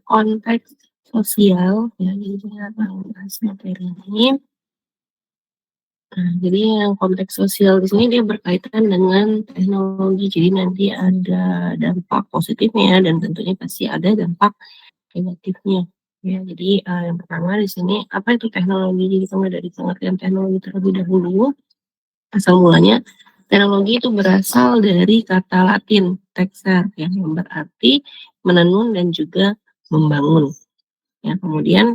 Konteks sosial ya, jadi kita bahas materi ini. Nah, jadi yang konteks sosial di sini dia berkaitan dengan teknologi. Jadi nanti ada dampak positifnya dan tentunya pasti ada dampak negatifnya. Ya, jadi yang pertama di sini apa itu teknologi? Jadi kita mulai dari pengertian teknologi terlebih dahulu. Asal mulanya teknologi itu berasal dari kata Latin "texere" ya, yang berarti menenun dan juga membangun. Ya, kemudian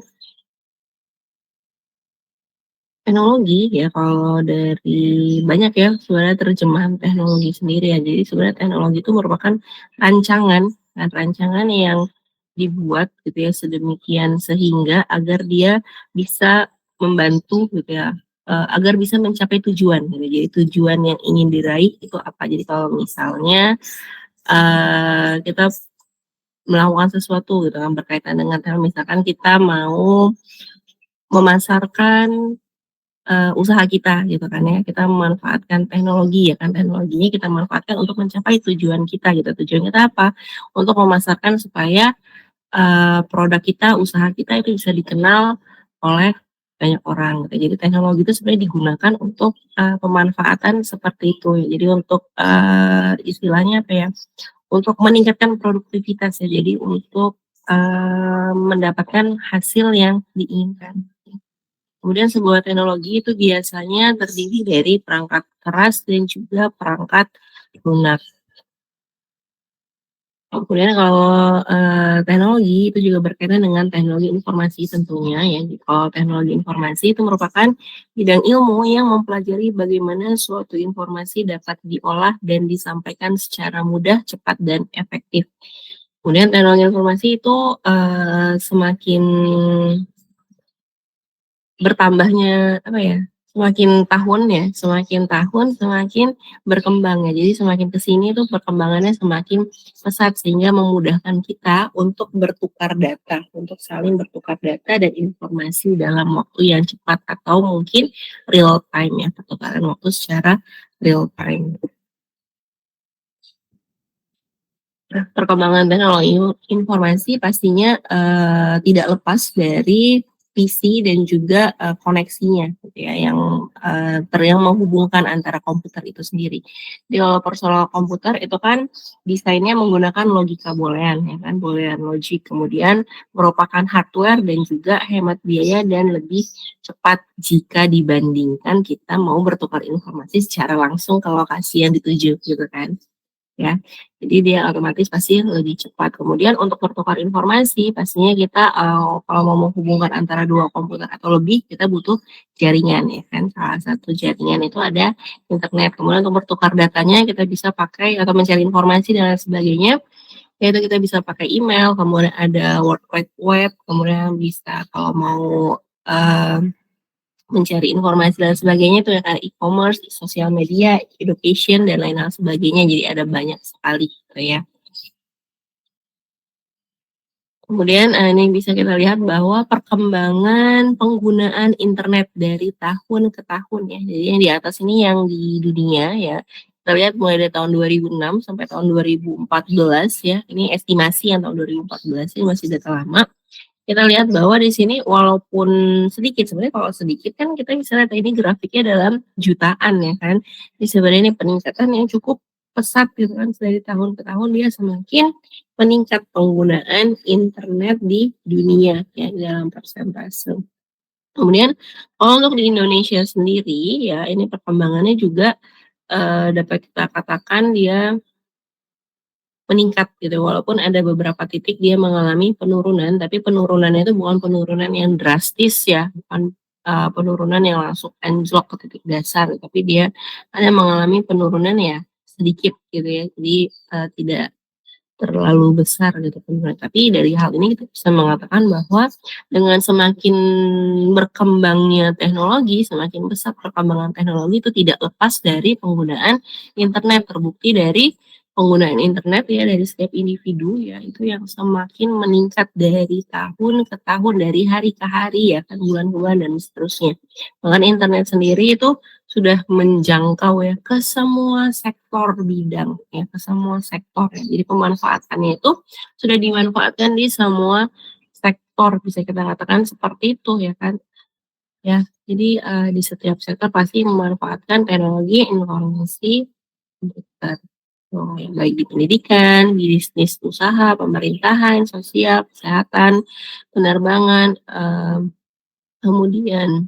teknologi ya kalau dari banyak ya sebenarnya terjemahan teknologi sendiri ya. Jadi sebenarnya teknologi itu merupakan rancangan yang dibuat gitu ya sedemikian sehingga agar dia bisa membantu gitu ya, agar bisa mencapai tujuan gitu. Jadi tujuan yang ingin diraih itu apa. Jadi kalau misalnya, kita melakukan sesuatu gitu kan berkaitan dengan misalkan kita mau memasarkan usaha kita gitu kan ya, kita memanfaatkan teknologi ya kan, teknologinya kita manfaatkan untuk mencapai tujuan kita gitu. Tujuan kita apa? Untuk memasarkan supaya, produk kita, usaha kita itu bisa dikenal oleh banyak orang gitu. Jadi teknologi itu sebenarnya digunakan untuk, pemanfaatan seperti itu ya. Jadi untuk, istilahnya apa ya, untuk meningkatkan produktivitas ya, jadi untuk, mendapatkan hasil yang diinginkan. Kemudian sebuah teknologi itu biasanya terdiri dari perangkat keras dan juga perangkat lunak. Kemudian kalau, teknologi itu juga berkaitan dengan teknologi informasi tentunya ya. Kalau teknologi informasi itu merupakan bidang ilmu yang mempelajari bagaimana suatu informasi dapat diolah dan disampaikan secara mudah, cepat, dan efektif. Kemudian teknologi informasi itu, semakin bertambahnya, apa ya, semakin tahun semakin berkembang ya. Jadi semakin ke sini tuh perkembangannya semakin pesat sehingga memudahkan kita untuk bertukar data, untuk saling bertukar data dan informasi dalam waktu yang cepat atau mungkin real time ya, pertukaran waktu secara real time. Nah, perkembangan teknologi informasi pastinya, tidak lepas dari PC dan juga, koneksinya gitu ya yang menghubungkan antara komputer itu sendiri. Jadi kalau personal komputer itu kan desainnya menggunakan logika boolean ya kan, boolean logic, kemudian merupakan hardware dan juga hemat biaya dan lebih cepat jika dibandingkan kita mau bertukar informasi secara langsung ke lokasi yang dituju gitu kan. Ya, jadi dia otomatis pasti lebih cepat. Kemudian untuk bertukar informasi pastinya kita, kalau mau menghubungkan antara 2 komputer atau lebih, kita butuh jaringan ya kan. Salah satu jaringan itu ada internet. Kemudian untuk bertukar datanya kita bisa pakai atau mencari informasi dan lain sebagainya, yaitu kita bisa pakai email, kemudian ada World Wide Web, kemudian bisa kalau mau, eee mencari informasi dan sebagainya itu ya kayak e-commerce, sosial media, education, dan lain hal sebagainya. Jadi ada banyak sekali gitu ya. Kemudian, ini bisa kita lihat bahwa perkembangan penggunaan internet dari tahun ke tahun ya. Jadi yang di atas ini yang di dunia ya, kita lihat mulai dari tahun 2006 sampai tahun 2014 ya, ini estimasi yang tahun 2014 ini masih data lama. Kita lihat bahwa di sini walaupun sedikit, sebenarnya kalau sedikit kan kita bisa lihat ini grafiknya dalam jutaan ya kan. Jadi sebenarnya ini peningkatan yang cukup pesat gitu kan, dari tahun ke tahun dia semakin meningkat penggunaan internet di dunia ya dalam persentase. Kemudian kalau untuk di Indonesia sendiri ya ini perkembangannya juga, dapat kita katakan dia meningkat gitu, walaupun ada beberapa titik dia mengalami penurunan, tapi penurunannya itu bukan penurunan yang drastis ya, bukan, penurunan yang langsung anjlok ke titik dasar, tapi dia ada mengalami penurunan ya sedikit gitu ya. Jadi, tidak terlalu besar gitu penurunan. Tapi dari hal ini kita bisa mengatakan bahwa dengan semakin berkembangnya teknologi, semakin besar perkembangan teknologi itu tidak lepas dari penggunaan internet. Terbukti dari penggunaan internet ya dari setiap individu ya itu yang semakin meningkat dari tahun ke tahun, dari hari ke hari ya kan, bulan ke bulan dan seterusnya. Bahkan internet sendiri itu sudah menjangkau ya ke semua sektor bidang ya, ke semua sektor ya. Jadi pemanfaatannya itu sudah dimanfaatkan di semua sektor, bisa kita katakan seperti itu ya kan. Ya, jadi, di setiap sektor pasti memanfaatkan teknologi informasi komputer. Baik di pendidikan, di bisnis usaha, pemerintahan, sosial, kesehatan, penerbangan, kemudian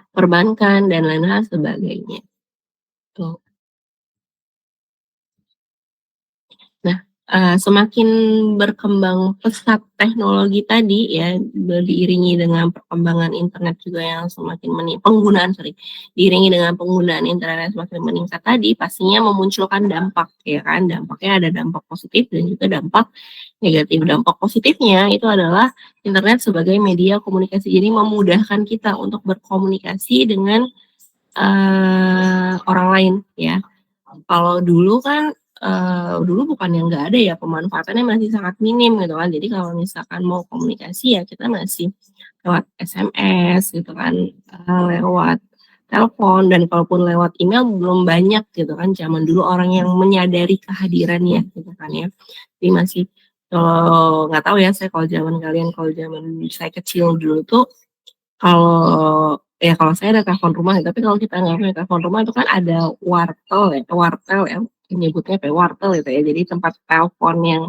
perbankan dan lain hal sebagainya, tuh. Nah, semakin berkembang pesat teknologi tadi ya, diiringi dengan perkembangan internet juga yang semakin diiringi dengan penggunaan internet semakin meningkat tadi, pastinya memunculkan dampak ya kan, dampaknya ada dampak positif dan juga dampak negatif. Dampak positifnya itu adalah internet sebagai media komunikasi, jadi memudahkan kita untuk berkomunikasi dengan, orang lain ya. Kalau dulu kan, dulu bukannya nggak ada ya, pemanfaatannya masih sangat minim gitu kan. Jadi kalau misalkan mau komunikasi ya kita masih lewat SMS gitu kan, lewat telepon dan kalaupun lewat email belum banyak gitu kan, zaman dulu orang yang menyadari kehadirannya gitu kan ya. Jadi masih kalau nggak tahu ya saya kalau zaman kalian, kalau zaman saya kecil dulu tuh kalau saya ada telepon rumah, tapi kalau kita nggak punya telepon rumah itu kan ada wartel ya, nyebutnya apa ya, wartel gitu ya. Jadi tempat telepon yang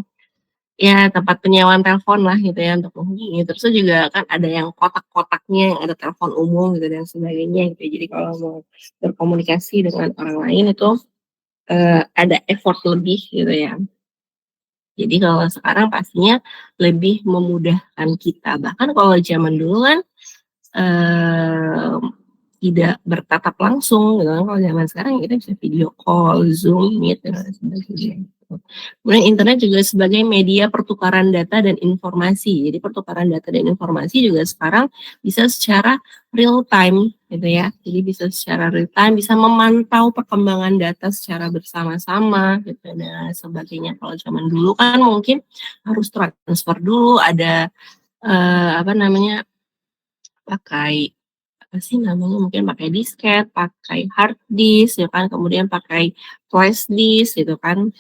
ya tempat penyewaan telepon lah gitu ya untuk menghubungi. Terus juga kan ada yang kotak-kotaknya yang ada telepon umum gitu dan sebagainya gitu ya. Jadi kalau mau berkomunikasi dengan orang lain itu, ada effort lebih gitu ya. Jadi kalau sekarang pastinya lebih memudahkan kita. Bahkan kalau zaman dulu kan Eee, tidak bertatap langsung gitu kan, kalau zaman sekarang kita bisa video call, Zoom, Meet, dan lain sebagainya gitu. Kemudian internet juga sebagai media pertukaran data dan informasi. Jadi pertukaran data dan informasi juga sekarang bisa secara real time gitu ya. Jadi bisa secara real time, bisa memantau perkembangan data secara bersama-sama gitu dan sebagainya. Kalau zaman dulu kan mungkin harus transfer dulu, ada, apa namanya, pakai apa sih namanya, mungkin pakai disket, pakai hard disk ya kan, kemudian pakai flash disk gitu kan.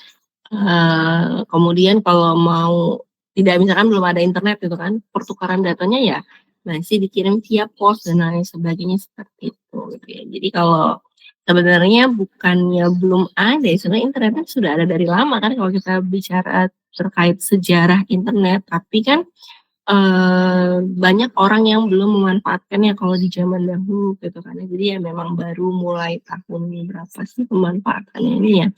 Kemudian kalau mau tidak misalkan belum ada internet gitu kan, pertukaran datanya ya masih dikirim via pos dan lain sebagainya seperti itu gitu ya. Jadi kalau sebenarnya bukannya belum ada ya, sebenarnya internet kan sudah ada dari lama kan kalau kita bicara terkait sejarah internet, tapi kan banyak orang yang belum memanfaatkannya kalau di zaman dahulu gitu kan ya. Jadi ya memang baru mulai tahun berapa sih pemanfaatannya ini ya,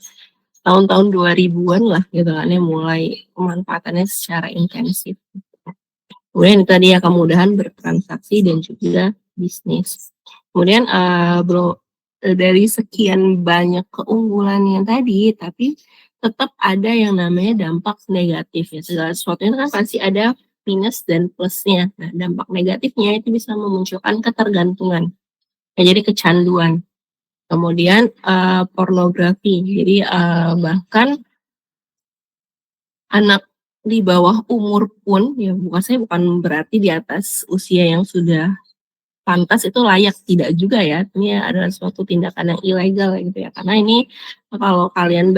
tahun-tahun 2000-an lah gitu kan ya mulai pemanfaatannya secara intensif. Kemudian itu tadi ya kemudahan bertransaksi dan juga bisnis. Kemudian, dari sekian banyak keunggulan yang tadi, tapi tetap ada yang namanya dampak negatif ya, segala sesuatu itu kan pasti ada minus dan plusnya. Nah, dampak negatifnya itu bisa memunculkan ketergantungan, ya jadi kecanduan. Kemudian, pornografi, jadi, bahkan anak di bawah umur pun ya bukan berarti di atas usia yang sudah pantas itu layak, tidak juga ya. Ini adalah suatu tindakan yang ilegal gitu ya. Karena ini kalau kalian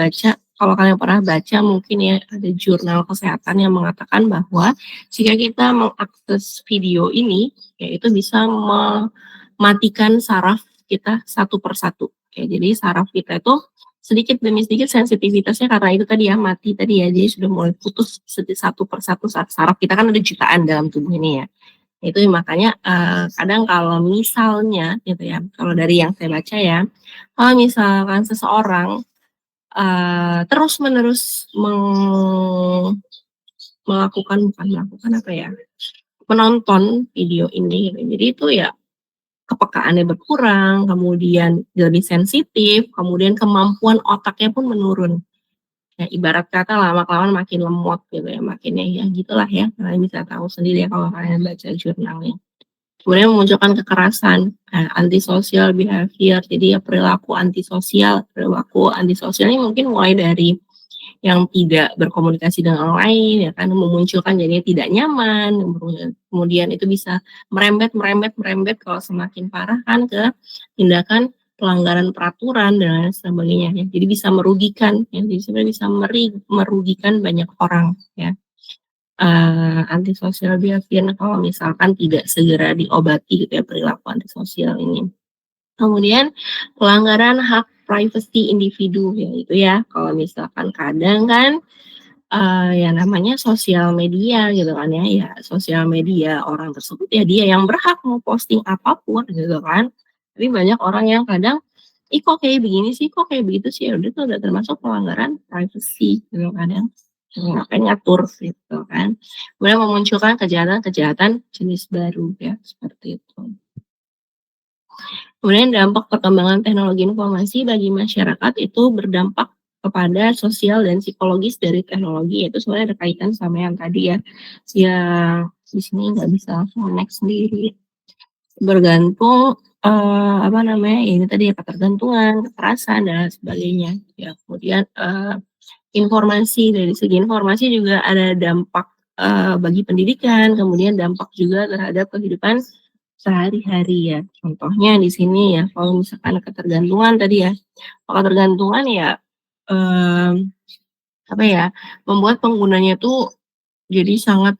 pernah baca mungkin ya ada jurnal kesehatan yang mengatakan bahwa jika kita mengakses video ini, ya itu bisa mematikan saraf kita satu persatu. Ya, jadi saraf kita itu sedikit demi sedikit sensitivitasnya karena itu tadi ya mati tadi ya, jadi sudah mulai putus satu persatu saraf kita kan ada jutaan dalam tubuh ini ya. Itu makanya, kadang kalau misalnya gitu ya, kalau dari yang saya baca ya, kalau misalkan seseorang, terus-menerus bukan melakukan apa ya, menonton video ini gitu. Jadi itu ya kepekaannya berkurang, kemudian lebih sensitif, kemudian kemampuan otaknya pun menurun. Ya ibarat kata lama-kelamaan makin lemot gitu ya, makin ya gitulah ya, kalian bisa tahu sendiri ya kalau kalian baca jurnalnya. Kemudian memunculkan kekerasan, antisocial behavior, jadi ya perilaku antisosial ini mungkin mulai dari yang tidak berkomunikasi dengan orang lain, ya kan, memunculkan jadinya tidak nyaman, kemudian itu bisa merembet merembet merembet kalau semakin parah kan ke tindakan pelanggaran peraturan dan lain sebagainya ya. Jadi bisa merugikan ya, jadi sebenarnya bisa merugikan banyak orang ya. Antisosial behavior kalau misalkan tidak segera diobati gitu ya perilaku antisosial ini. Kemudian pelanggaran hak privasi individu ya itu ya, kalau misalkan kadang kan yang namanya sosial media gitu kan ya, ya sosial media orang tersebut ya dia yang berhak mau posting apapun gitu kan. Tapi banyak orang yang kadang, "Ih kok kayak begini sih, kok kayak begitu sih?" Ya udah itu udah termasuk pelanggaran privacy gitu kan ya. Ngapain ngatur gitu kan. Kemudian memunculkan kejahatan-kejahatan jenis baru ya, seperti itu. Kemudian dampak perkembangan teknologi informasi bagi masyarakat itu berdampak kepada sosial dan psikologis dari teknologi, yaitu sebenarnya ada kaitan sama yang tadi ya, yang di sini nggak bisa langsung next sendiri. Bergantung, apa namanya, ya ini tadi ya ketergantungan, kekerasan dan lain sebagainya. Ya kemudian, informasi, dari segi informasi juga ada dampak, bagi pendidikan, kemudian dampak juga terhadap kehidupan sehari-hari ya. Contohnya di sini ya, kalau misalkan ketergantungan tadi ya, kalau ketergantungan ya, mmm, apa ya, membuat penggunanya tuh jadi sangat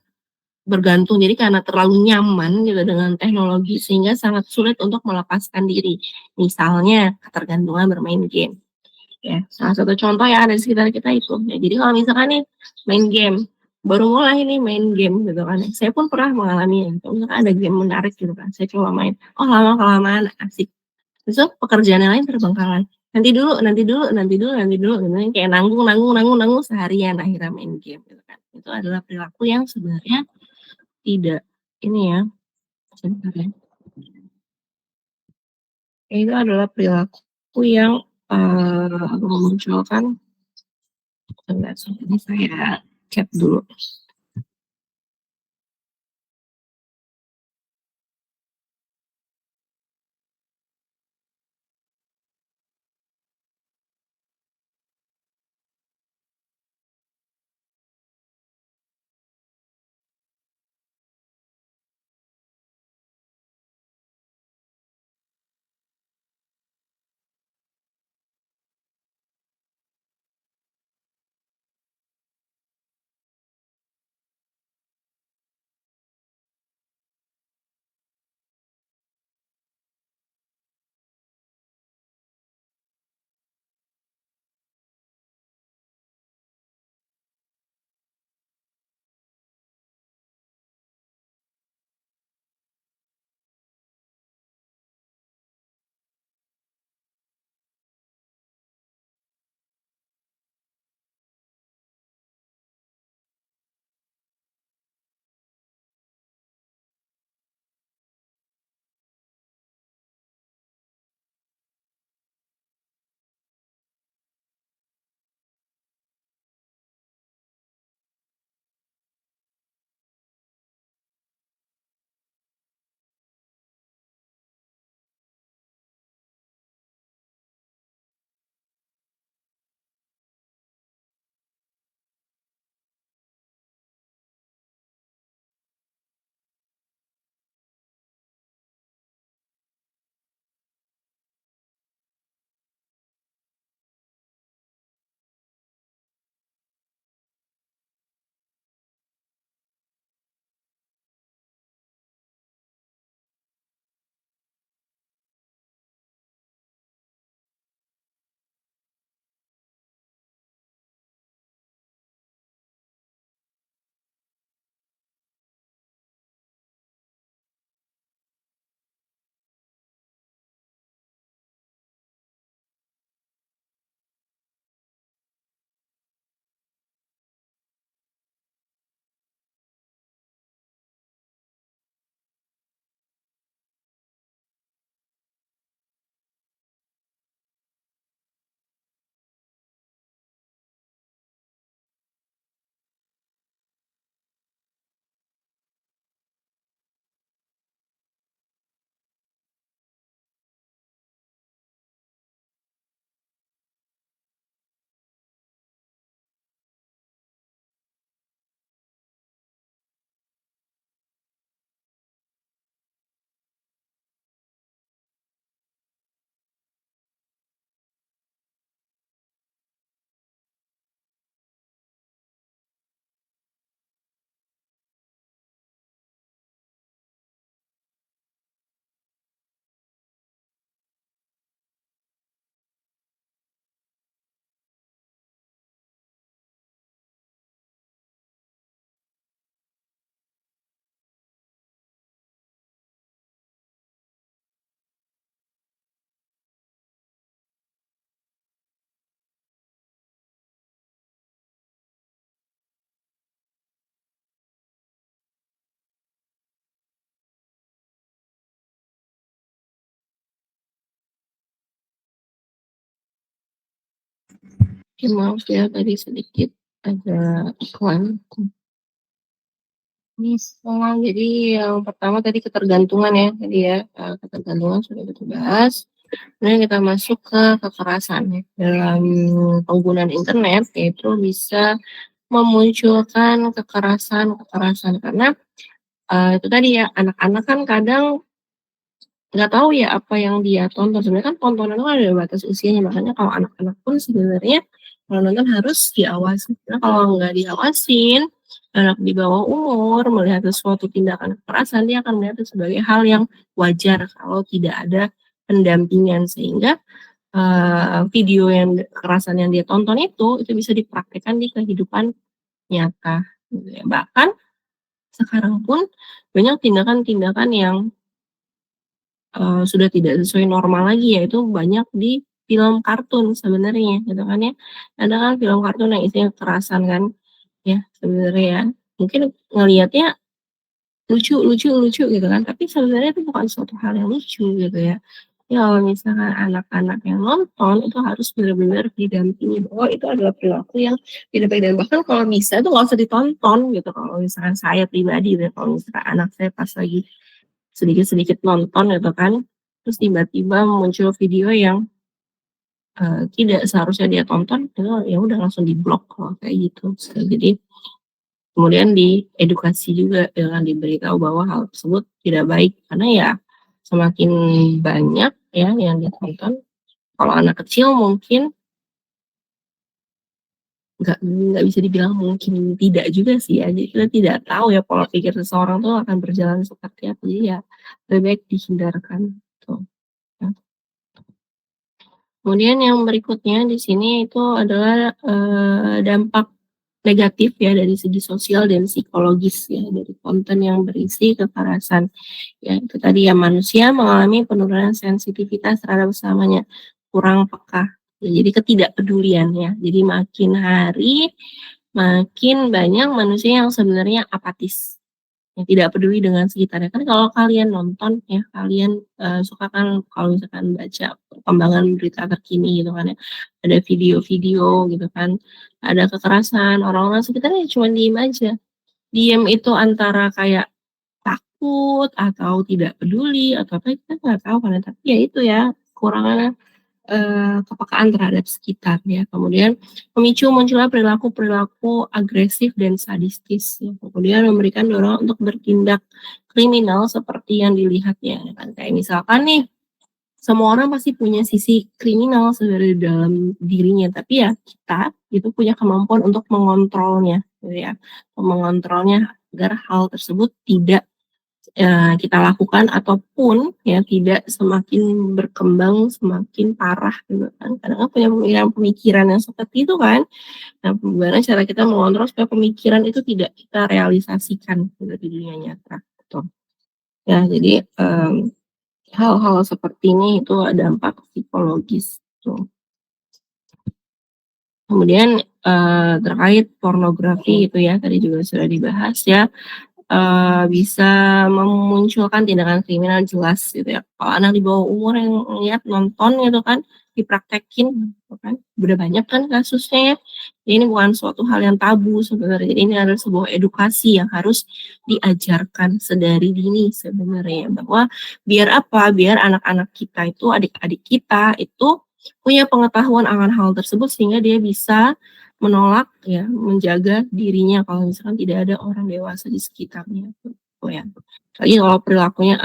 bergantung. Jadi karena terlalu nyaman gitu dengan teknologi sehingga sangat sulit untuk melepaskan diri. Misalnya ketergantungan bermain game. Ya, salah satu contoh yang ada di sekitar kita itu. Ya, jadi kalau misalkan nih main game, baru mulai nih main game gitu kan, saya pun pernah mengalami gitu, misalkan ada game menarik gitu kan, saya coba main, oh lama-kelamaan asik, terus tuh pekerjaan yang lain terbengkalai, nanti dulu nanti dulu nanti dulu nanti dulu gitu kan, kayak nanggung nanggung nanggung nanggung seharian akhirnya main game gitu kan. Itu adalah perilaku yang sebenarnya tidak ini ya, sebentar ya, itu adalah perilaku yang, memunculkan sebentar, ini saya chat dulu. Oke, maaf ya tadi sedikit ada iklan. Misal jadi yang pertama tadi ketergantungan ya, tadi ya, ketergantungan sudah kita bahas. Kemudian kita masuk ke kekerasan ya, dalam penggunaan internet, yaitu bisa memunculkan kekerasan-kekerasan karena, itu tadi ya, anak-anak kan kadang nggak tahu ya apa yang dia tonton, sebenarnya kan tontonan itu kan ada batas usianya, makanya kalau anak-anak pun sebenarnya kalau nonton harus diawasi, karena kalau nggak diawasin, anak di bawah umur melihat sesuatu tindakan kekerasan, dia akan melihat itu sebagai hal yang wajar kalau tidak ada pendampingan, sehingga, video yang kekerasan yang dia tonton itu bisa dipraktikkan di kehidupan nyata, gitu ya. Bahkan sekarang pun banyak tindakan-tindakan yang sudah tidak sesuai normal lagi, yaitu banyak di film kartun sebenarnya gitu kan ya. Ada kan film kartun yang isinya kekerasan kan ya sebenarnya ya. Mungkin ngelihatnya lucu lucu lucu gitu kan, tapi sebenarnya itu bukan suatu hal yang lucu gitu ya. Ya kalau misalkan anak-anak yang nonton itu harus benar-benar didampingi bahwa itu adalah perilaku yang tidak baik, dan bahkan kalau bisa itu nggak usah ditonton gitu kalau misalkan saya pribadi gitu ya, kalau misalkan anak saya pas lagi sedikit-sedikit nonton gitu kan, terus tiba-tiba muncul video yang, tidak seharusnya dia tonton, itu ya udah langsung diblok kalau kayak gitu. Jadi kemudian diedukasi juga dengan diberitahu bahwa hal tersebut tidak baik, karena ya semakin banyak ya yang ditonton, kalau anak kecil mungkin nggak bisa dibilang mungkin tidak juga sih ya, jadi kita tidak tahu ya pola pikir seseorang tuh akan berjalan seperti apa, jadi ya lebih baik dihindarkan, tuh. Kemudian yang berikutnya di sini itu adalah, dampak negatif ya dari segi sosial dan psikologis ya dari konten yang berisi kekerasan. Ya itu tadi ya, manusia mengalami penurunan sensitivitas terhadap sesamanya, kurang peka, ya jadi ketidakpedulian ya. Jadi makin hari makin banyak manusia yang sebenarnya apatis. Yang tidak peduli dengan sekitarnya. Kan kalau kalian nonton ya, kalian, suka kan kalau misalkan baca perkembangan berita terkini gitu kan ya, ada video-video gitu kan, ada kekerasan, orang-orang sekitarnya cuma diem aja. Diem itu antara kayak takut atau tidak peduli atau apa, kita nggak tahu kan ya, tapi ya itu ya, kekurangan kepekaan terhadap sekitar ya. Kemudian memicu munculnya perilaku-perilaku agresif dan sadistis ya. Kemudian memberikan dorongan untuk bertindak kriminal seperti yang dilihatnya ya kan. Kayak misalkan nih, semua orang pasti punya sisi kriminal sebenarnya di dalam dirinya, tapi ya kita itu punya kemampuan untuk mengontrolnya gitu ya. Mengontrolnya agar hal tersebut tidak kita lakukan ataupun ya tidak semakin berkembang, semakin parah gitu kan. Kadang kan punya pemikiran-pemikiran yang seperti itu kan. Nah, gimana cara kita mengontrol supaya pemikiran itu tidak kita realisasikan gitu di dunia nyata, gitu. Ya jadi, hal-hal seperti ini itu ada dampak psikologis tuh. Kemudian, terkait pornografi itu ya, tadi juga sudah dibahas ya. Bisa memunculkan tindakan kriminal jelas gitu ya. Kalau anak di bawah umur yang lihat nonton gitu kan, dipraktekin gitu kan, udah banyak kan kasusnya ya. Jadi ini bukan suatu hal yang tabu sebenarnya, jadi ini adalah sebuah edukasi yang harus diajarkan sedari dini sebenarnya, bahwa biar apa, biar anak-anak kita itu, adik-adik kita itu punya pengetahuan akan hal tersebut sehingga dia bisa menolak ya, menjaga dirinya kalau misalkan tidak ada orang dewasa di sekitarnya gitu ya. Apalagi kalau pelakunya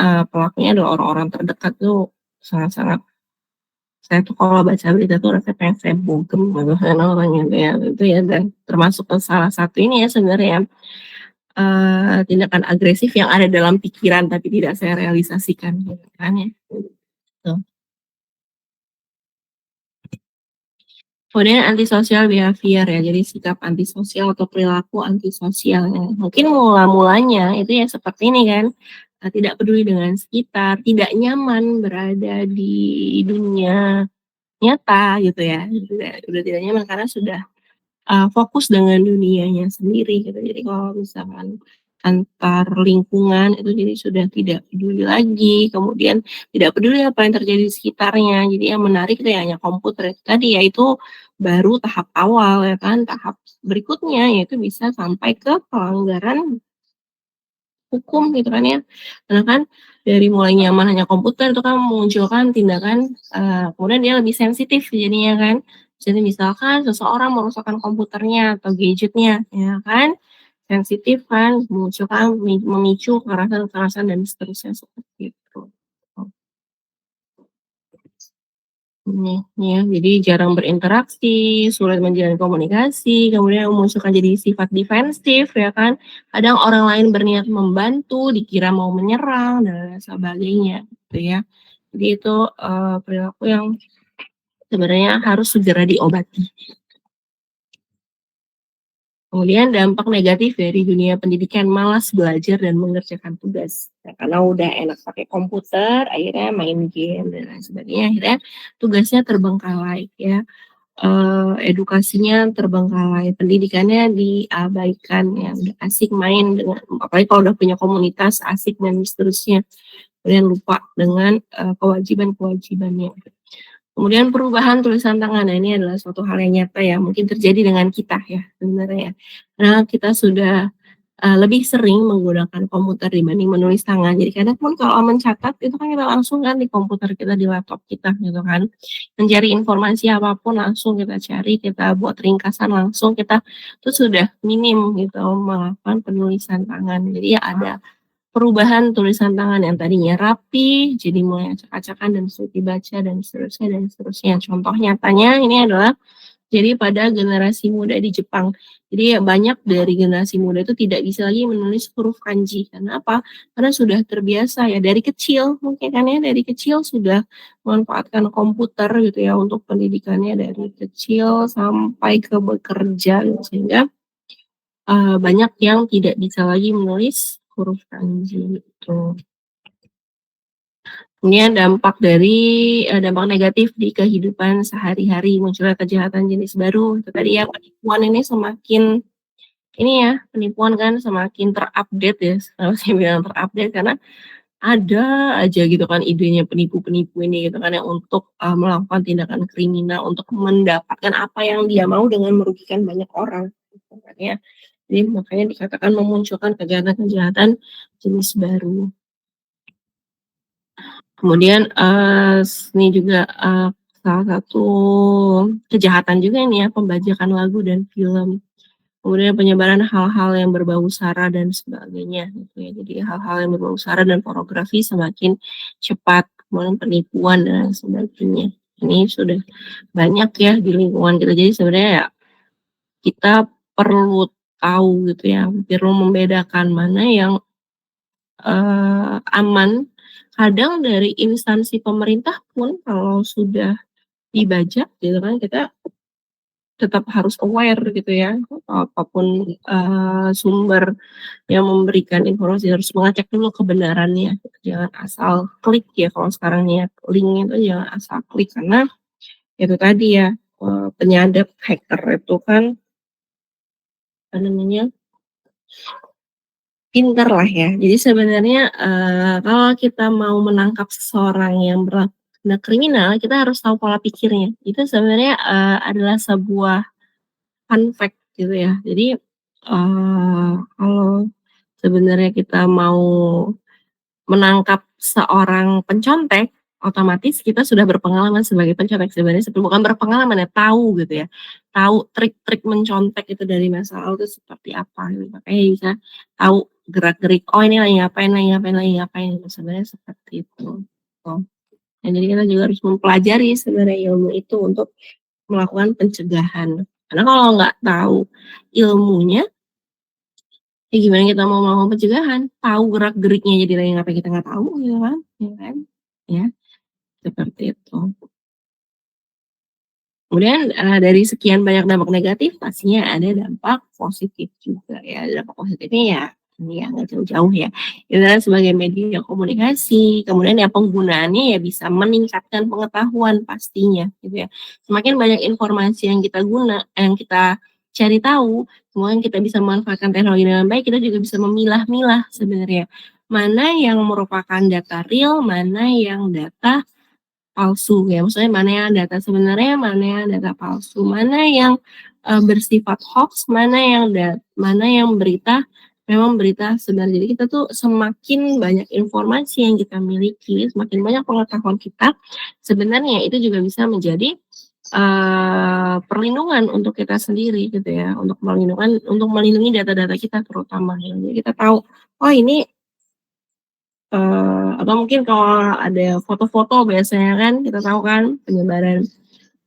adalah orang-orang terdekat tuh sangat-sangat, saya tuh kalau baca berita tuh rasanya pengen saya bogem gitu kan orang gitu ya, itu ya, dan termasuk ke salah satu ini ya sebenarnya ya, tindakan agresif yang ada dalam pikiran tapi tidak saya realisasikan gitu kan ya, gitu. Kemudian antisocial behavior ya, jadi sikap antisosial atau perilaku antisosial ya. Mungkin mula-mulanya itu ya seperti ini kan, tidak peduli dengan sekitar, tidak nyaman berada di dunia nyata gitu ya, udah tidak nyaman karena sudah, fokus dengan dunianya sendiri gitu. Jadi kalau misalkan antar lingkungan itu jadi sudah tidak peduli lagi, kemudian tidak peduli apa yang terjadi di sekitarnya. Jadi yang menarik itu ya hanya komputer itu tadi, yaitu baru tahap awal ya kan, tahap berikutnya yaitu bisa sampai ke pelanggaran hukum gitu kan ya. Karena kan dari mulai nyaman hanya komputer itu kan memunculkan tindakan, kemudian dia lebih sensitif jadinya kan. Jadi misalkan seseorang merusakkan komputernya atau gadgetnya ya kan, sensitif kan, memunculkan memicu kekerasan-kekerasan dan seterusnya seperti itu. Ini ya, jadi jarang berinteraksi, sulit menjalin komunikasi, kemudian memunculkan jadi sifat defensif ya kan. Kadang orang lain berniat membantu, dikira mau menyerang dan lain sebagainya gitu ya. Jadi itu, perilaku yang sebenarnya harus segera diobati. Kemudian dampak negatif dari dunia pendidikan, malas belajar dan mengerjakan tugas. Nah, karena udah enak pakai komputer, akhirnya main game dan lain sebagainya, akhirnya tugasnya terbengkalai ya. Edukasinya terbengkalai, pendidikannya diabaikan ya, udah asik main dengan apalagi kalau udah punya komunitas, asik dan seterusnya. Kemudian lupa dengan, kewajiban-kewajibannya. Kemudian perubahan tulisan tangan, nah ini adalah suatu hal yang nyata ya, mungkin terjadi dengan kita ya sebenarnya ya. Karena kita sudah, lebih sering menggunakan komputer dibanding menulis tangan. Jadi kadang pun kalau mencatat itu kan kita langsung kan di komputer kita, di laptop kita gitu kan. Mencari informasi apapun langsung kita cari, kita buat ringkasan langsung, kita itu sudah minim gitu melakukan penulisan tangan. Jadi ya ada perubahan tulisan tangan yang tadinya rapi, jadi mulai acak-acakan dan sulit dibaca dan seterusnya dan seterusnya. Contoh nyatanya ini adalah jadi pada generasi muda di Jepang. Jadi ya banyak dari generasi muda itu tidak bisa lagi menulis huruf kanji. Karena apa? Karena sudah terbiasa ya dari kecil, mungkin kan ya dari kecil sudah memanfaatkan komputer gitu ya untuk pendidikannya dari kecil sampai ke bekerja gitu. Sehingga banyak yang tidak bisa lagi menulis huruf kanji gitu. Kemudian dampak negatif di kehidupan sehari-hari, munculnya kejahatan jenis baru, itu tadi ya penipuan ini semakin ini ya, penipuan kan semakin terupdate ya, kalau saya bilang terupdate karena ada aja gitu kan idenya penipu-penipu ini gitu kan yang untuk, melakukan tindakan kriminal untuk mendapatkan apa yang dia mau dengan merugikan banyak orang, gitu kan ya. Jadi makanya dikatakan memunculkan kejahatan-kejahatan jenis baru. Kemudian, ini juga, salah satu kejahatan juga ini ya, pembajakan lagu dan film. Kemudian penyebaran hal-hal yang berbau sara dan sebagainya gitu ya. Jadi hal-hal yang berbau sara dan pornografi semakin cepat, kemudian penipuan dan sebagainya. Ini sudah banyak ya di lingkungan kita. Jadi sebenarnya ya kita perlu tahu gitu ya, perlu membedakan mana yang aman. Kadang dari instansi pemerintah pun kalau sudah dibajak gitu kan, kita tetap harus aware gitu ya, apapun, sumber yang memberikan informasi harus mengecek dulu kebenarannya, jangan asal klik ya kalau sekarang niat link itu jangan asal klik karena itu tadi ya, penyadap hacker itu kan, apa namanya, pinter lah ya. Jadi sebenarnya, kalau kita mau menangkap seseorang yang berlaku tindak kriminal, kita harus tahu pola pikirnya. Itu sebenarnya, adalah sebuah fun fact gitu ya. Jadi, kalau sebenarnya kita mau menangkap seorang pencontek, otomatis kita sudah berpengalaman sebagai pencontek. Sebenarnya bukan berpengalaman ya, tahu gitu ya. Tahu trik-trik mencontek itu dari masa lalu itu seperti apa gitu. Makanya bisa tahu gerak-gerik, oh ini lagi ngapain lagi ngapain lagi ngapain, gitu. Sebenarnya seperti itu. Oh. Dan jadi kita juga harus mempelajari sebenarnya ilmu itu untuk melakukan pencegahan. Karena kalau nggak tahu ilmunya, ya gimana kita mau melakukan pencegahan? Tahu gerak-geriknya jadi lagi ngapain kita nggak tahu gitu kan, ya kan? Ya, seperti itu. Kemudian, dari sekian banyak dampak negatif pastinya ada dampak positif juga ya. Dampak positifnya ya ini ya nggak jauh-jauh ya. Internet sebagai media komunikasi, kemudian ya penggunaannya ya bisa meningkatkan pengetahuan pastinya gitu ya. Semakin banyak informasi yang kita cari tahu, kemudian kita bisa memanfaatkan teknologi dengan baik, kita juga bisa memilah-milah sebenarnya, mana yang merupakan data real, mana yang data palsu ya, maksudnya mana yang data sebenarnya, mana yang data palsu, mana yang bersifat hoax, mana yang berita memang berita sebenarnya. Jadi kita tuh semakin banyak informasi yang kita miliki, semakin banyak pengetahuan kita, sebenarnya itu juga bisa menjadi perlindungan untuk kita sendiri gitu ya, untuk melindungi data-data kita terutama ya. Jadi kita tahu, oh ini atau mungkin kalau ada foto-foto biasanya kan kita tahu kan penyebaran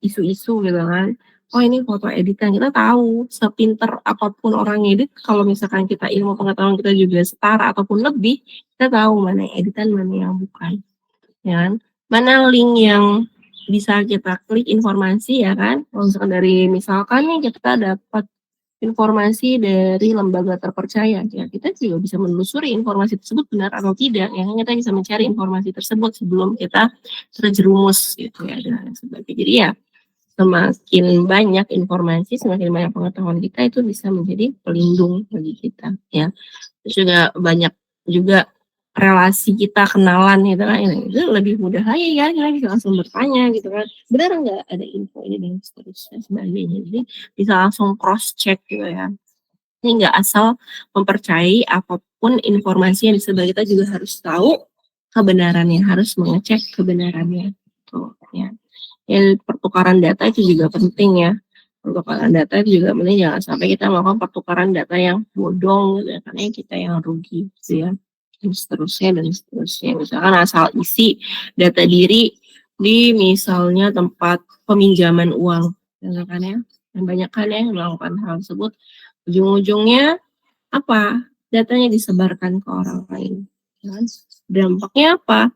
isu-isu gitu kan. Oh ini foto editan, kita tahu sepinter apapun orang ngedit kalau misalkan kita ilmu pengetahuan kita juga setara ataupun lebih, kita tahu mana yang editan, mana yang bukan, ya kan. Mana link yang bisa kita klik informasi ya kan. Kalau misalkan nih kita dapat informasi dari lembaga terpercaya, ya kita juga bisa menelusuri informasi tersebut benar atau tidak, ya kita bisa mencari informasi tersebut sebelum kita terjerumus gitu ya dan lain sebagainya. Jadi ya semakin banyak informasi, semakin banyak pengetahuan kita itu bisa menjadi pelindung bagi kita ya. Terus juga banyak juga relasi kita, kenalan gitu kan, itu lebih mudah lagi kan, kita bisa langsung bertanya gitu kan, "Benar nggak ada info ini?" Dan seterusnya sebagainya. Jadi bisa langsung cross check gitu ya. Ini nggak asal mempercayai apapun informasi yang disebar, kita juga harus tahu kebenarannya, harus mengecek kebenarannya, tuh ya. Ya pertukaran data itu juga penting ya. Pertukaran data itu juga penting, jangan sampai kita melakukan pertukaran data yang bodong gitu ya, karena kita yang rugi gitu ya. Dan seterusnya dan seterusnya. Misalkan asal isi data diri di misalnya tempat peminjaman uang, misalkan ya. Dan banyak kan ya yang melakukan hal tersebut, ujung-ujungnya apa? Datanya disebarkan ke orang lain. Ya kan? Dampaknya apa?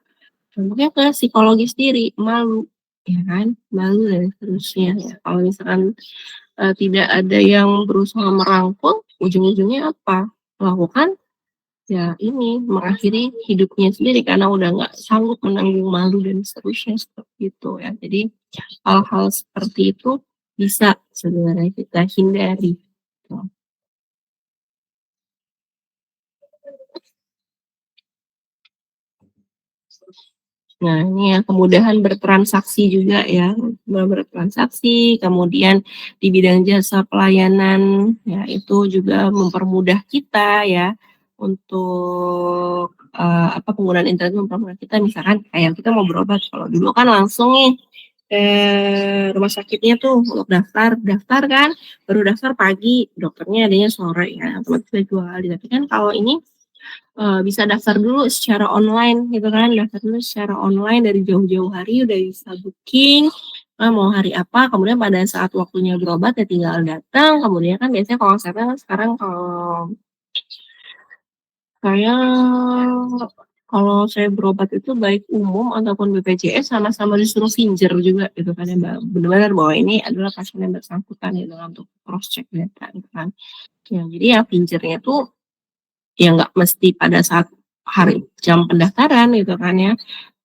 Dampaknya ke psikologis diri, malu, ya kan? Malu dan seterusnya ya. Kalau misalkan tidak ada yang berusaha merangkul, ujung-ujungnya apa? Melakukan ya ini mengakhiri hidupnya sendiri karena udah nggak sanggup menanggung malu dan seterusnya seperti itu ya. Jadi hal-hal seperti itu bisa sebenarnya kita hindari. Gitu. Nah, ini ya kemudahan bertransaksi juga ya, bertransaksi, kemudian di bidang jasa pelayanan, ya itu juga mempermudah kita ya untuk penggunaan internet mempermudah kita, misalkan kayak kita mau berobat, kalau dulu kan langsung nih ke rumah sakitnya tuh untuk daftar, daftar kan, baru daftar pagi, dokternya adanya sore ya, otomatis udah 2 kali. Tapi kan kalau ini bisa daftar dulu secara online gitu kan, daftar dulu secara online dari jauh-jauh hari udah bisa booking, mau hari apa, kemudian pada saat waktunya berobat ya tinggal datang, kemudian kan biasanya kalau saya kan sekarang saya kalau saya berobat itu baik umum ataupun BPJS sama-sama disuruh finger juga gitu kan ya, Mbak, benar-benar bahwa ini adalah pasien yang bersangkutan gitu kan, untuk cross check data gitu kan. Ya jadi ya pinjernya tuh ya nggak mesti pada saat jam pendaftaran gitu kan ya,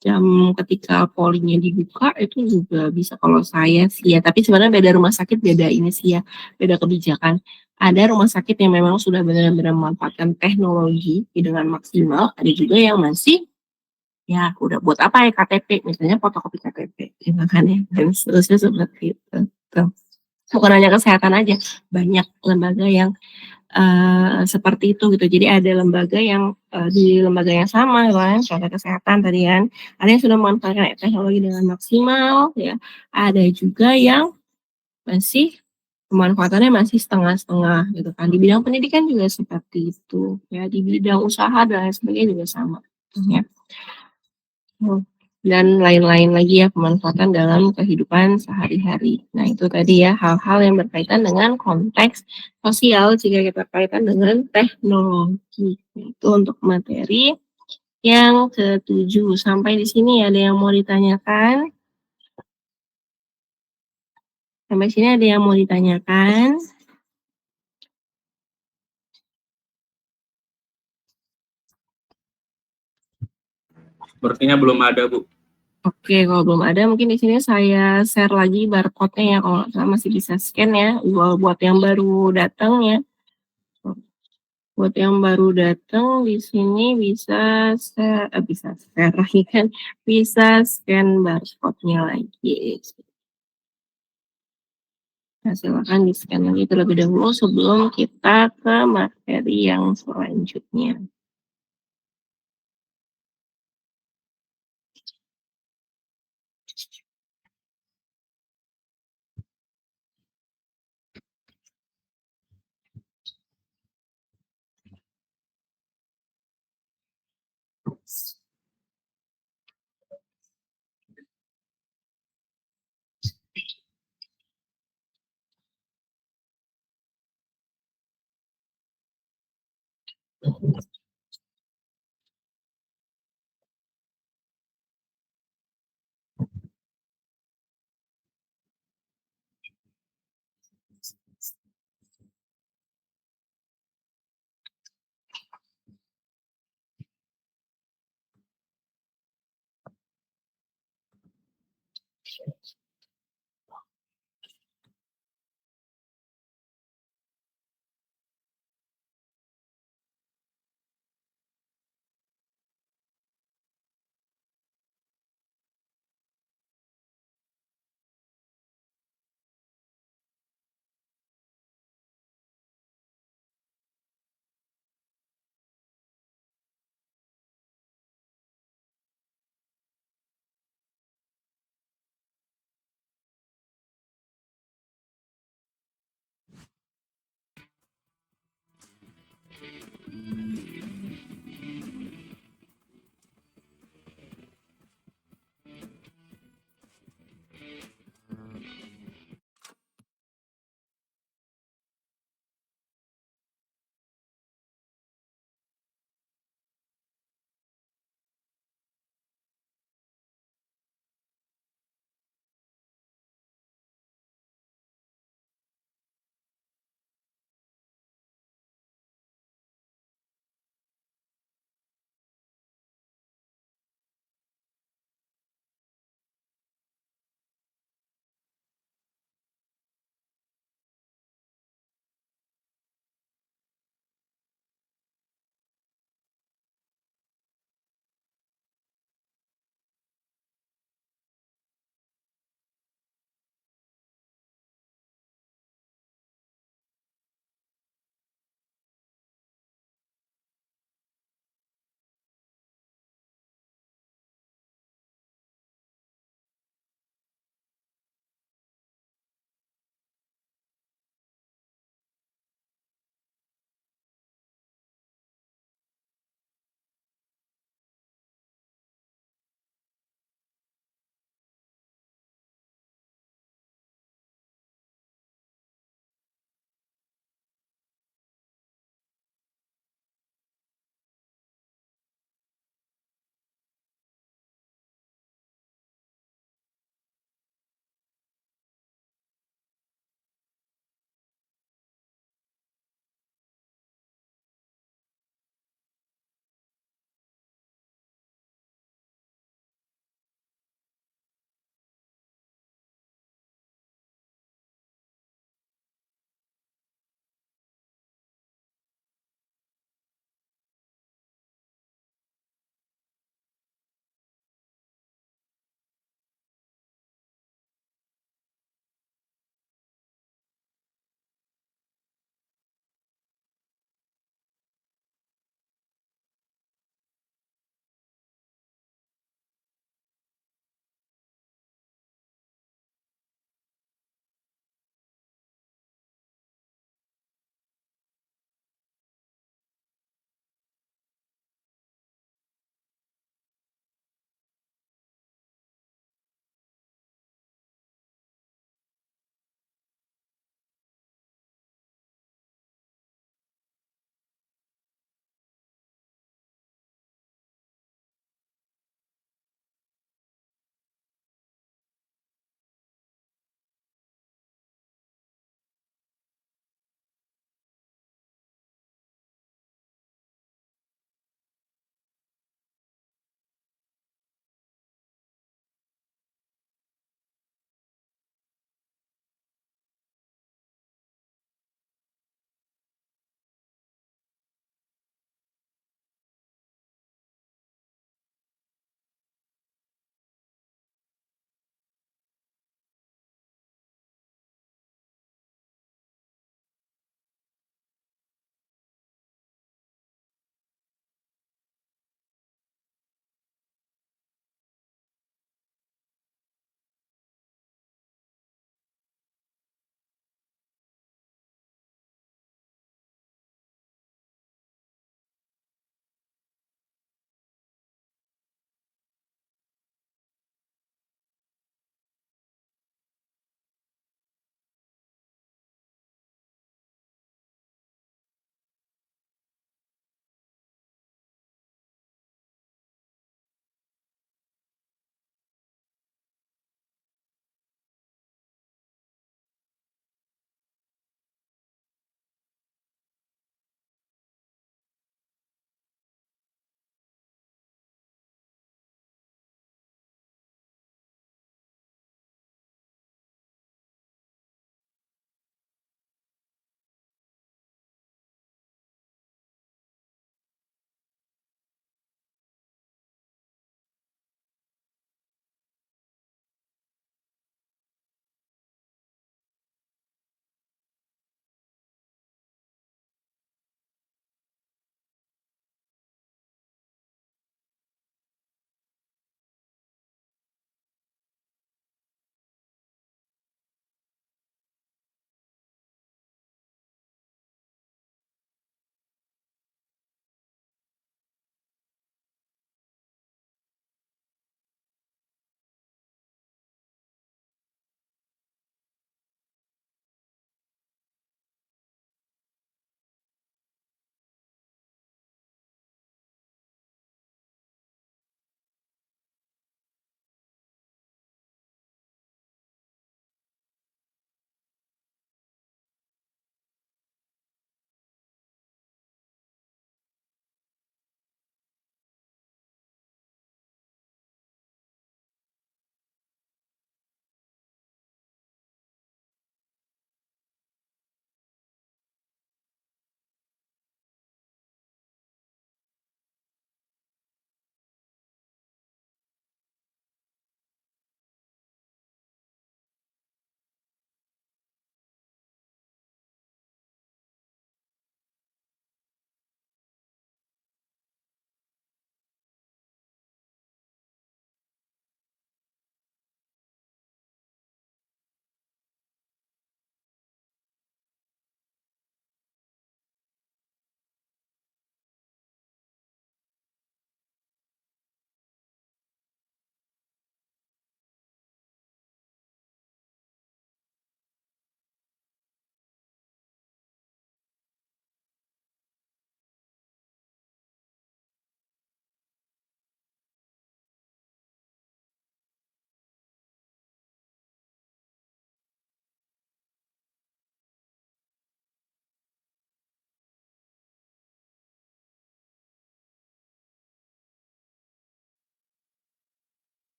jam ketika polinya dibuka itu juga bisa kalau saya sih ya, tapi sebenarnya beda rumah sakit beda ini sih ya, beda kebijakan. Ada rumah sakit yang memang sudah benar-benar memanfaatkan teknologi dengan maksimal, ada juga yang masih ya udah buat apa ya KTP, misalnya fotokopi KTP gitu kan ya, dan seterusnya seperti itu, tuh. Bukan hanya kesehatan aja, banyak lembaga yang seperti itu gitu. Jadi ada lembaga yang, di lembaga yang sama kan, contoh kesehatan tadi kan, ada yang sudah memanfaatkan teknologi dengan maksimal ya, ada juga yang masih pemanfaatannya masih setengah-setengah gitu kan. Di bidang pendidikan juga seperti itu ya, di bidang usaha dan lain sebagainya juga sama, ya. Hmm, dan lain-lain lagi ya pemanfaatan dalam kehidupan sehari-hari. Nah itu tadi ya hal-hal yang berkaitan dengan konteks sosial jika kita kaitkan dengan teknologi. Itu untuk materi yang ketujuh. Sampai di sini ada yang mau ditanyakan? Sampai sini ada yang mau ditanyakan? Sepertinya belum ada, Bu. Oke, kalau belum ada mungkin di sini saya share lagi barcode-nya ya, kalau nggak salah masih bisa scan ya, buat yang baru datang ya. Buat yang baru datang di sini bisa share lagi kan, bisa scan barcode-nya lagi. Nah, silakan di-scan lagi terlebih dahulu sebelum kita ke materi yang selanjutnya.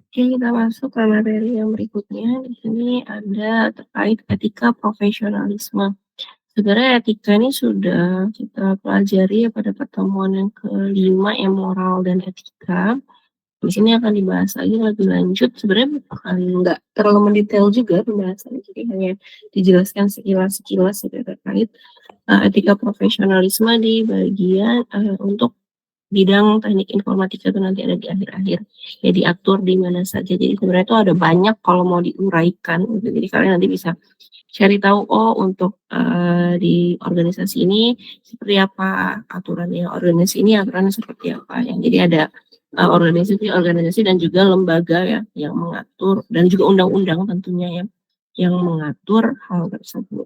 Oke, kita masuk ke materi yang berikutnya. Di sini ada terkait etika profesionalisme. Sebenarnya etika ini sudah kita pelajari ya pada pertemuan yang kelima ya, moral dan etika. Di sini akan dibahas lagi lebih lanjut. Sebenarnya bukan nggak terlalu mendetail juga pembahasannya, jadi hanya dijelaskan sekilas-sekilas gitu ya terkait etika profesionalisme di bagian untuk bidang teknik informatika itu nanti ada di akhir-akhir. Ya diatur di mana saja. Jadi sebenarnya itu ada banyak kalau mau diuraikan gitu. Jadi kalian nanti bisa cari tahu, oh untuk di organisasi ini seperti apa aturannya, organisasi ini aturannya seperti apa. Yang jadi ada organisasi-organisasi dan juga lembaga ya yang mengatur dan juga undang-undang tentunya ya yang mengatur hal tersebut.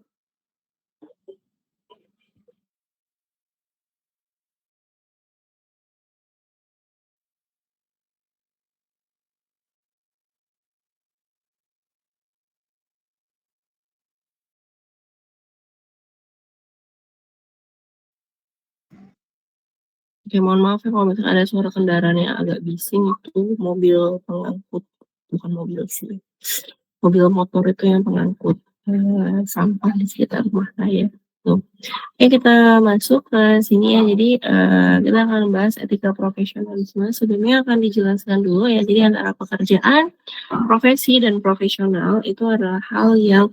Oke, mohon maaf ya kalau misalnya ada suara kendaraan yang agak bising, itu mobil pengangkut, bukan mobil sih, mobil motor itu yang pengangkut sampah di sekitar rumah saya. Tuh. Oke, kita masuk ke sini ya. Jadi kita akan bahas etika profesionalisme. Sebelumnya akan dijelaskan dulu ya. Jadi antara pekerjaan, profesi dan profesional itu adalah hal yang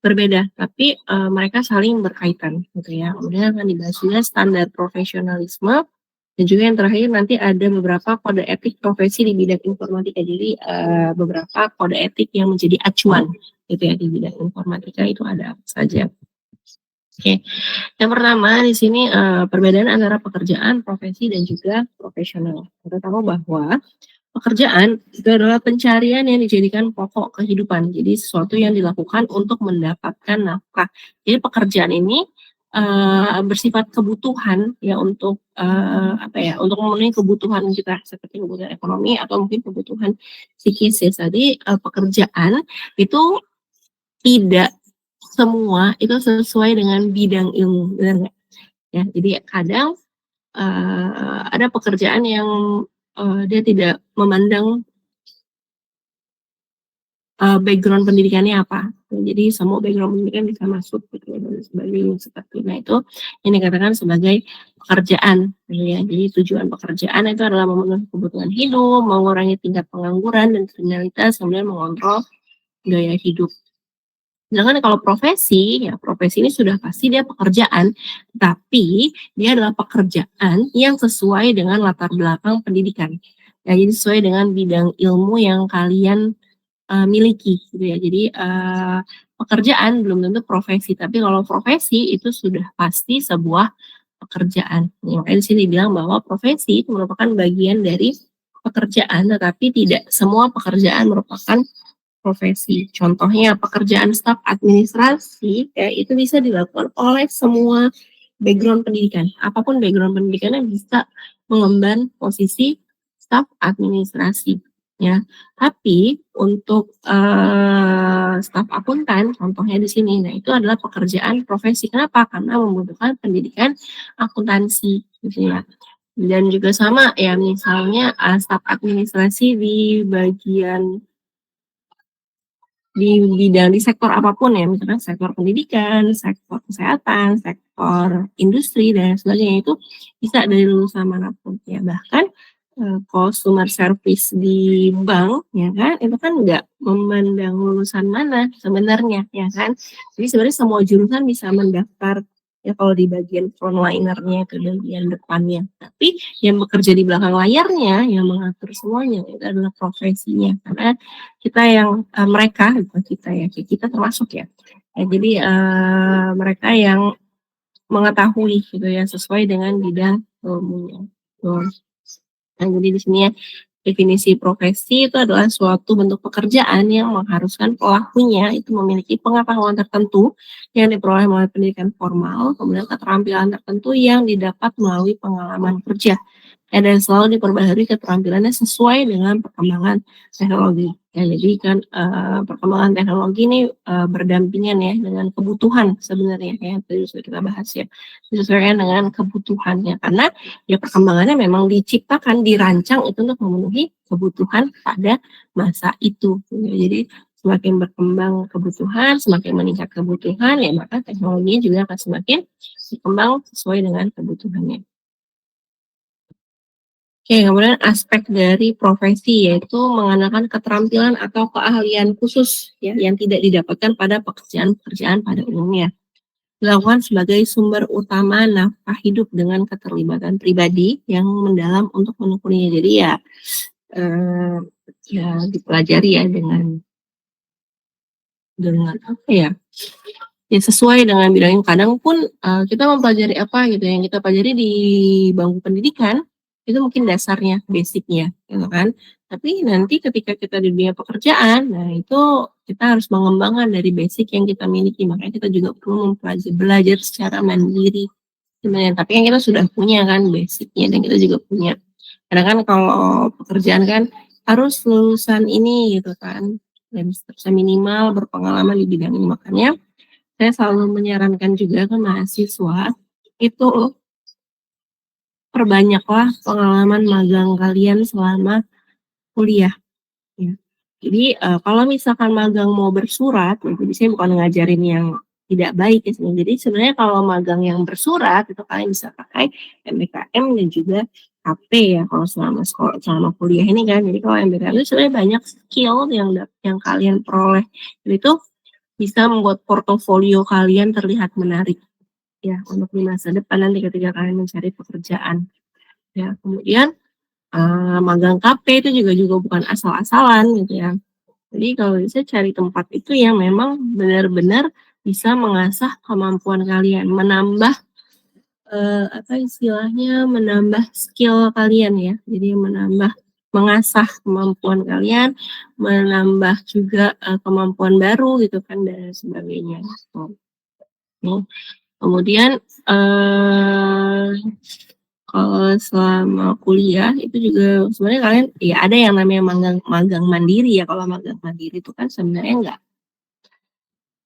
berbeda, tapi mereka saling berkaitan gitu ya. Kemudian akan dibahas juga standar profesionalisme dan juga yang terakhir nanti ada beberapa kode etik profesi di bidang informatika. Jadi beberapa kode etik yang menjadi acuan gitu ya di bidang informatika itu ada apa saja. Oke, yang pertama di sini perbedaan antara pekerjaan, profesi dan juga profesional. Kita tahu bahwa pekerjaan itu adalah pencarian yang dijadikan pokok kehidupan. Jadi sesuatu yang dilakukan untuk mendapatkan nafkah. Jadi pekerjaan ini bersifat kebutuhan ya untuk apa ya? Untuk memenuhi kebutuhan kita seperti kebutuhan ekonomi atau mungkin kebutuhan psikis ya. Jadi pekerjaan itu tidak semua itu sesuai dengan bidang ilmu, benar nggak? Ya, jadi kadang ada pekerjaan yang dia tidak memandang background pendidikannya apa. Jadi semua background pendidikan bisa masuk gitu ya dan sebagainya seperti nah itu yang dikatakan sebagai pekerjaan gitu ya. Jadi tujuan pekerjaan itu adalah memenuhi kebutuhan hidup, mengurangi tingkat pengangguran dan kriminalitas, kemudian mengontrol gaya hidup. Sedangkan kalau profesi, ya profesi ini sudah pasti dia pekerjaan, tapi dia adalah pekerjaan yang sesuai dengan latar belakang pendidikan. Ya, jadi sesuai dengan bidang ilmu yang kalian miliki gitu ya. Jadi pekerjaan belum tentu profesi, tapi kalau profesi itu sudah pasti sebuah pekerjaan. Makanya di sini bilang bahwa profesi itu merupakan bagian dari pekerjaan, tetapi tidak semua pekerjaan merupakan profesi. Contohnya pekerjaan staf administrasi ya itu bisa dilakukan oleh semua background pendidikan. Apapun background pendidikannya bisa mengemban posisi staf administrasi ya. Tapi untuk staf akuntan contohnya di sini, nah itu adalah pekerjaan profesi. Kenapa? Karena membutuhkan pendidikan akuntansi gitu ya. Dan juga sama ya misalnya staf administrasi di sektor apapun ya, misalkan sektor pendidikan, sektor kesehatan, sektor industri dan sebagainya itu bisa dari lulusan manapun ya. Bahkan customer service di bank ya kan itu kan nggak memandang lulusan mana sebenarnya ya kan. Jadi sebenarnya semua jurusan bisa mendaftar ya kalau di bagian frontlinernya ke bagian depannya. Tapi yang bekerja di belakang layarnya yang mengatur semuanya itu adalah profesinya karena kita yang mereka bukan kita ya kita termasuk ya, jadi mereka yang mengetahui gitu ya sesuai dengan bidang ilmunya. Tuh. Nah, jadi di sini ya definisi profesi itu adalah suatu bentuk pekerjaan yang mengharuskan pelakunya itu memiliki pengetahuan tertentu yang diperoleh melalui pendidikan formal, kemudian keterampilan tertentu yang didapat melalui pengalaman kerja. dan selalu diperbaharui keterampilannya sesuai dengan perkembangan teknologi. Ya, jadi kan perkembangan teknologi ini berdampingan ya dengan kebutuhan sebenarnya ya, tadi sudah kita bahas ya, disesuaikan dengan kebutuhannya karena ya perkembangannya memang diciptakan, dirancang itu untuk memenuhi kebutuhan pada masa itu. Ya, jadi semakin berkembang kebutuhan, semakin meningkat kebutuhan, ya maka teknologinya juga akan semakin berkembang sesuai dengan kebutuhannya. Oke, kemudian aspek dari profesi yaitu mengandalkan keterampilan atau keahlian khusus ya yang tidak didapatkan pada pekerjaan-pekerjaan pada umumnya. Dilakukan sebagai sumber utama nafkah hidup dengan keterlibatan pribadi yang mendalam untuk menekuninya. Jadi eh, ya dipelajari ya dengan apa ya? Ya sesuai dengan bidangnya. Kadang pun kita mempelajari apa gitu yang kita pelajari di bangku pendidikan itu mungkin dasarnya, basicnya, gitu kan. Tapi nanti ketika kita di dunia pekerjaan, nah itu kita harus mengembangkan dari basic yang kita miliki. Makanya kita juga perlu mempelajari belajar secara mandiri. Sebenarnya, tapi yang kita sudah punya kan basicnya dan kita juga punya. Karena kan kalau pekerjaan kan harus lulusan ini gitu kan, dan bisa minimal berpengalaman di bidang ini. Makanya saya selalu menyarankan juga ke mahasiswa, itu perbanyaklah pengalaman magang kalian selama kuliah, ya. Jadi, kalau misalkan magang mau bersurat, jadi saya bukan ngajarin yang tidak baik ya, jadi sebenarnya kalau magang yang bersurat, itu kalian bisa pakai MBKM dan juga HP ya, kalau selama kuliah ini kan. Jadi kalau MBKM itu sebenarnya banyak skill yang kalian peroleh, dan itu bisa membuat portofolio kalian terlihat menarik. Ya, untuk di masa depan nanti ketika kalian mencari pekerjaan. Ya, kemudian magang KP itu juga bukan asal-asalan gitu ya. Jadi kalau bisa cari tempat itu yang memang benar-benar bisa mengasah kemampuan kalian, menambah apa istilahnya, menambah skill kalian ya. Jadi mengasah kemampuan kalian, menambah juga kemampuan baru gitu kan dan sebagainya. Gitu. Kemudian kalau selama kuliah itu juga sebenarnya kalian ya ada yang namanya magang mandiri ya. Kalau magang mandiri itu kan sebenarnya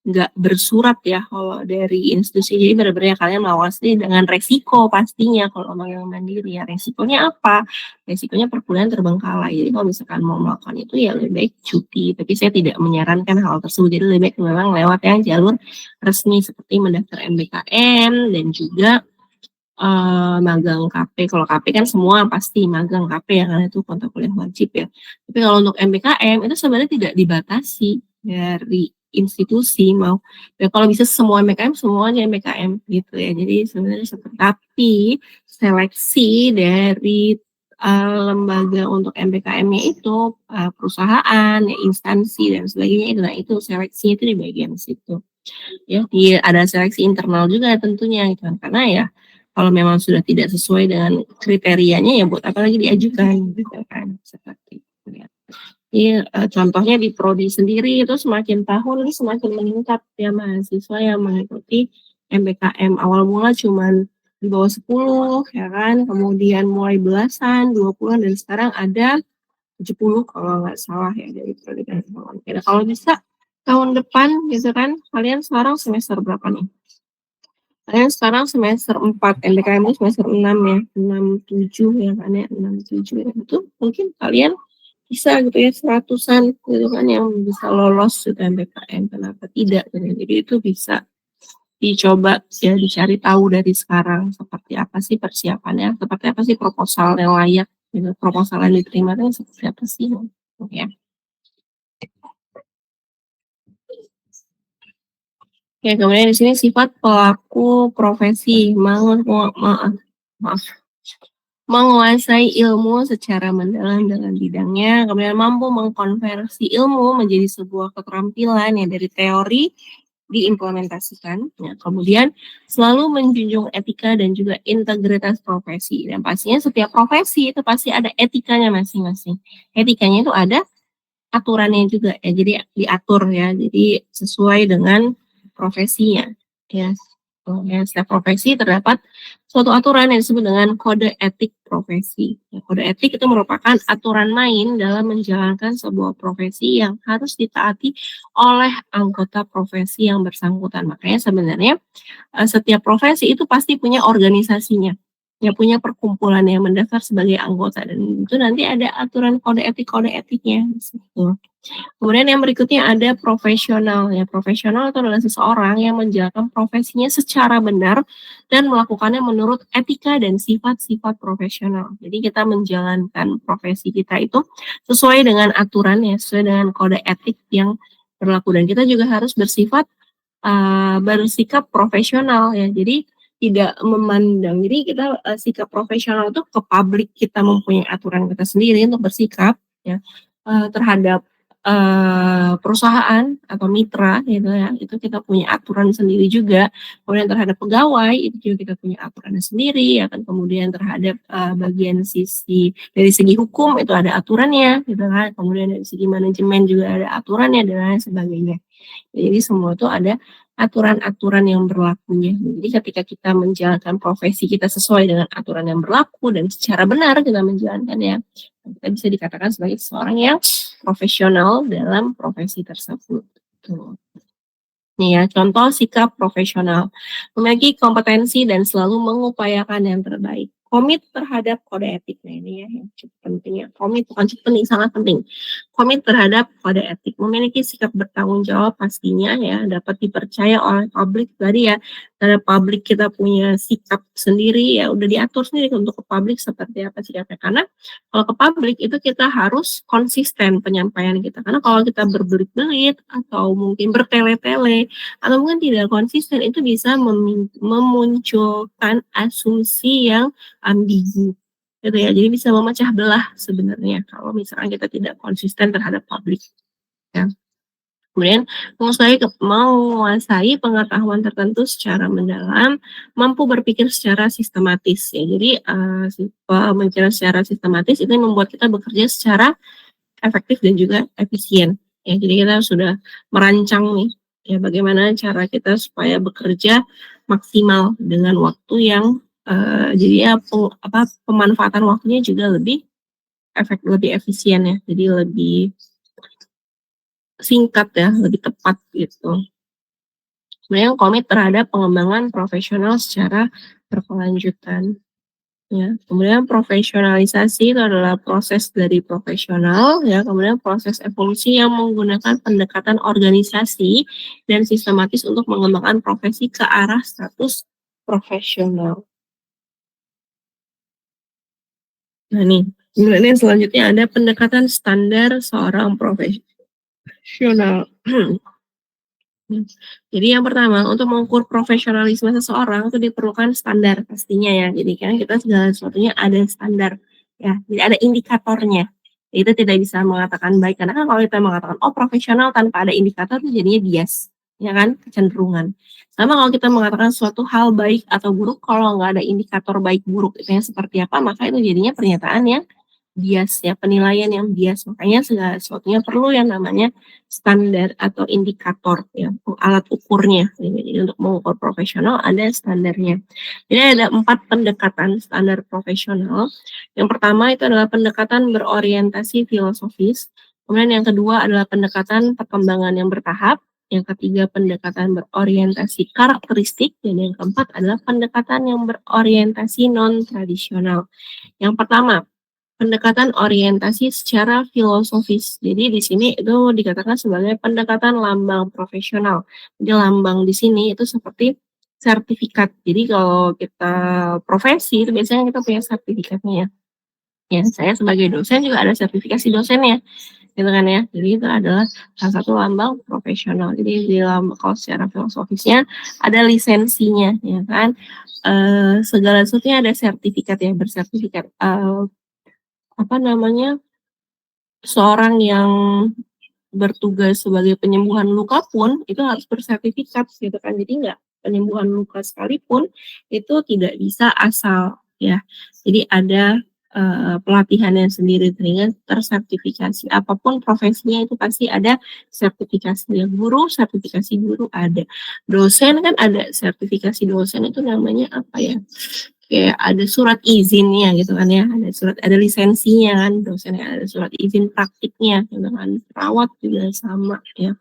nggak bersurat ya kalau dari institusi. Jadi benar-benar ya kalian melakukan sendiri dengan resiko pastinya kalau magang mandiri ya. Resikonya apa? Resikonya perkuliahan terbengkalai. Jadi kalau misalkan mau melakukan itu ya lebih baik cuti. Tapi saya tidak menyarankan hal tersebut. Jadi lebih baik memang lewat yang jalur resmi seperti mendaftar MBKM dan juga magang KP. Kalau KP kan semua pasti magang KP ya, karena itu kontrak kuliah wajib ya. Tapi kalau untuk MBKM itu sebenarnya tidak dibatasi dari institusi mau. Ya kalau bisa semua MBKM semuanya MBKM gitu ya. Jadi sebenarnya tapi seleksi dari lembaga untuk MBKM-nya itu perusahaan, ya, instansi dan sebagainya itu. Nah itu seleksinya itu di bagian situ. Ya, ada seleksi internal juga tentunya gitu kan. Karena ya kalau memang sudah tidak sesuai dengan kriterianya ya buat apa lagi diajukan gitu kan, seperti itu ya. Jadi contohnya di prodi sendiri itu semakin tahun ini semakin meningkat ya mahasiswa yang mengikuti MBKM. Awal mula cuman di bawah 10 ya kan, kemudian mulai belasan, 20-an dan sekarang ada 70 kalau nggak salah ya dari prodi teknologi. Nah, kalau bisa tahun depan gitu kan, kalian sekarang semester berapa nih? Kalian sekarang semester 4, MBKM itu semester 6 ya, 6, 7 ya kan ya, 6, 7 ya. Itu mungkin kalian bisa gitu ya, seratusan gitu kan yang bisa lolos gitu MBKM, kenapa tidak gitu. Jadi itu bisa dicoba ya, dicari tahu dari sekarang seperti apa sih persiapannya, seperti apa sih proposal yang layak gitu, proposal yang diterima itu seperti apa sih ya. Ya, kemudian di sini sifat pelaku profesi maaf menguasai ilmu secara mendalam dalam bidangnya, kemudian mampu mengkonversi ilmu menjadi sebuah keterampilan yang dari teori diimplementasikan, ya, kemudian selalu menjunjung etika dan juga integritas profesi, dan pastinya setiap profesi itu pasti ada etikanya masing-masing. Etikanya itu ada aturannya juga ya, jadi diatur ya, jadi sesuai dengan profesinya ya. Ya, setiap profesi terdapat suatu aturan yang disebut dengan kode etik profesi. Ya, kode etik itu merupakan aturan main dalam menjalankan sebuah profesi yang harus ditaati oleh anggota profesi yang bersangkutan. Makanya sebenarnya setiap profesi itu pasti punya organisasinya, ya punya perkumpulan yang mendaftar sebagai anggota dan itu nanti ada aturan kode etiknya. Gitu. Kemudian yang berikutnya ada profesional. Ya, profesional itu adalah seseorang yang menjalankan profesinya secara benar dan melakukannya menurut etika dan sifat-sifat profesional. Jadi kita menjalankan profesi kita itu sesuai dengan aturan ya, sesuai dengan kode etik yang berlaku dan kita juga harus bersikap profesional ya. Jadi tidak memandang. Jadi kita sikap profesional itu ke publik kita mempunyai aturan kita sendiri untuk bersikap ya terhadap perusahaan atau mitra gitu ya, itu kita punya aturan sendiri juga. Kemudian terhadap pegawai itu juga kita punya aturannya sendiri ya kan. Kemudian terhadap bagian dari segi hukum itu ada aturannya gitu kan. Kemudian dari segi manajemen juga ada aturannya dan lain sebagainya. Jadi semua itu ada aturan-aturan yang berlakunya. Jadi ketika kita menjalankan profesi kita sesuai dengan aturan yang berlaku dan secara benar kita menjalankannya, kita bisa dikatakan sebagai seorang yang profesional dalam profesi tersebut. Tuh. Nih ya, contoh sikap profesional. Memiliki kompetensi dan selalu mengupayakan yang terbaik. Komit terhadap kode etik. Nah ini ya yang cukup penting ya. Komit bukan cukup penting, sangat penting. Komit terhadap kode etik. Memiliki sikap bertanggung jawab pastinya ya. Dapat dipercaya oleh publik. Tadi ya, karena publik kita punya sikap sendiri ya. Udah diatur sendiri untuk ke publik seperti apa sikapnya. Karena kalau ke publik itu kita harus konsisten penyampaian kita. Karena kalau kita berbelit-belit atau mungkin bertele-tele atau mungkin tidak konsisten itu bisa memunculkan asumsi yang ambigu gitu ya. Jadi bisa memecah belah sebenarnya kalau misalkan kita tidak konsisten terhadap publik ya. Kemudian menguasai pengetahuan tertentu secara mendalam, mampu berpikir secara sistematis ya. Jadi pemikiran secara sistematis itu membuat kita bekerja secara efektif dan juga efisien. Ya, jadi kita sudah merancang nih ya bagaimana cara kita supaya bekerja maksimal dengan waktu yang jadi ya pemanfaatan waktunya juga lebih lebih efisien ya. Jadi lebih singkat ya, lebih tepat gitu. Kemudian komit terhadap pengembangan profesional secara berkelanjutan. Ya, kemudian profesionalisasi itu adalah proses dari profesional, ya, kemudian proses evolusi yang menggunakan pendekatan organisasi dan sistematis untuk mengembangkan profesi ke arah status profesional. Nah nih, kemudian yang selanjutnya ada pendekatan standar seorang profesional. Jadi yang pertama, untuk mengukur profesionalisme seseorang itu diperlukan standar pastinya ya. Jadi kan kita segala sesuatunya ada standar ya. Jadi ada indikatornya. Itu tidak bisa mengatakan baik karena kan kalau kita mengatakan oh profesional tanpa ada indikator itu jadinya bias, ya kan? Kecenderungan. Sama kalau kita mengatakan suatu hal baik atau buruk kalau nggak ada indikator baik buruk itu yang seperti apa, maka itu jadinya pernyataan yang bias ya, penilaian yang bias. Makanya segala sesuatunya perlu yang namanya standar atau indikator ya, alat ukurnya. Jadi untuk mengukur profesional ada standarnya. Jadi ada 4 pendekatan standar profesional. Yang pertama itu adalah pendekatan berorientasi filosofis. Kemudian yang kedua adalah pendekatan perkembangan yang bertahap. Yang ketiga pendekatan berorientasi karakteristik dan yang keempat adalah pendekatan yang berorientasi non tradisional. Yang pertama pendekatan orientasi secara filosofis. Jadi di sini itu dikatakan sebagai pendekatan lambang profesional. Jadi lambang di sini itu seperti sertifikat. Jadi kalau kita profesi itu biasanya kita punya sertifikatnya ya. Ya, saya sebagai dosen juga ada sertifikasi dosennya, gitu kan ya. Jadi itu adalah salah satu lambang profesional. Jadi di dalam kalau secara filosofisnya ada lisensinya, ya kan. Segala sesuatunya ada sertifikat ya, bersertifikat. Apa namanya, seorang yang bertugas sebagai penyembuhan luka pun itu harus bersertifikat gitu kan. Jadi nggak penyembuhan luka sekalipun itu tidak bisa asal ya. Jadi ada pelatihannya sendiri sehingga tersertifikasi. Apapun profesinya itu pasti ada sertifikasinya. Guru, sertifikasi guru ada. Dosen kan ada sertifikasi dosen itu namanya apa ya? Kayak ada surat izinnya gitu kan ya, ada lisensinya kan dosennya, ada surat izin praktiknya gitu kan. Perawat juga sama ya.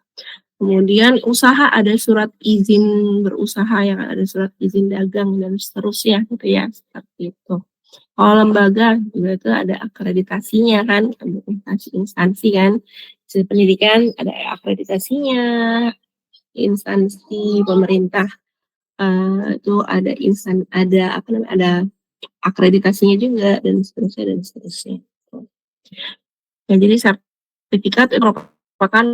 Kemudian usaha ada surat izin berusaha yang ada surat izin dagang dan seterusnya gitu ya, seperti itu. Kalau lembaga juga itu ada akreditasinya kan, akreditasi instansi kan. Pendidikan ada akreditasinya, instansi pemerintah itu ada apa namanya, ada akreditasinya juga dan seterusnya dan seterusnya. Ya, jadi sertifikat itu merupakan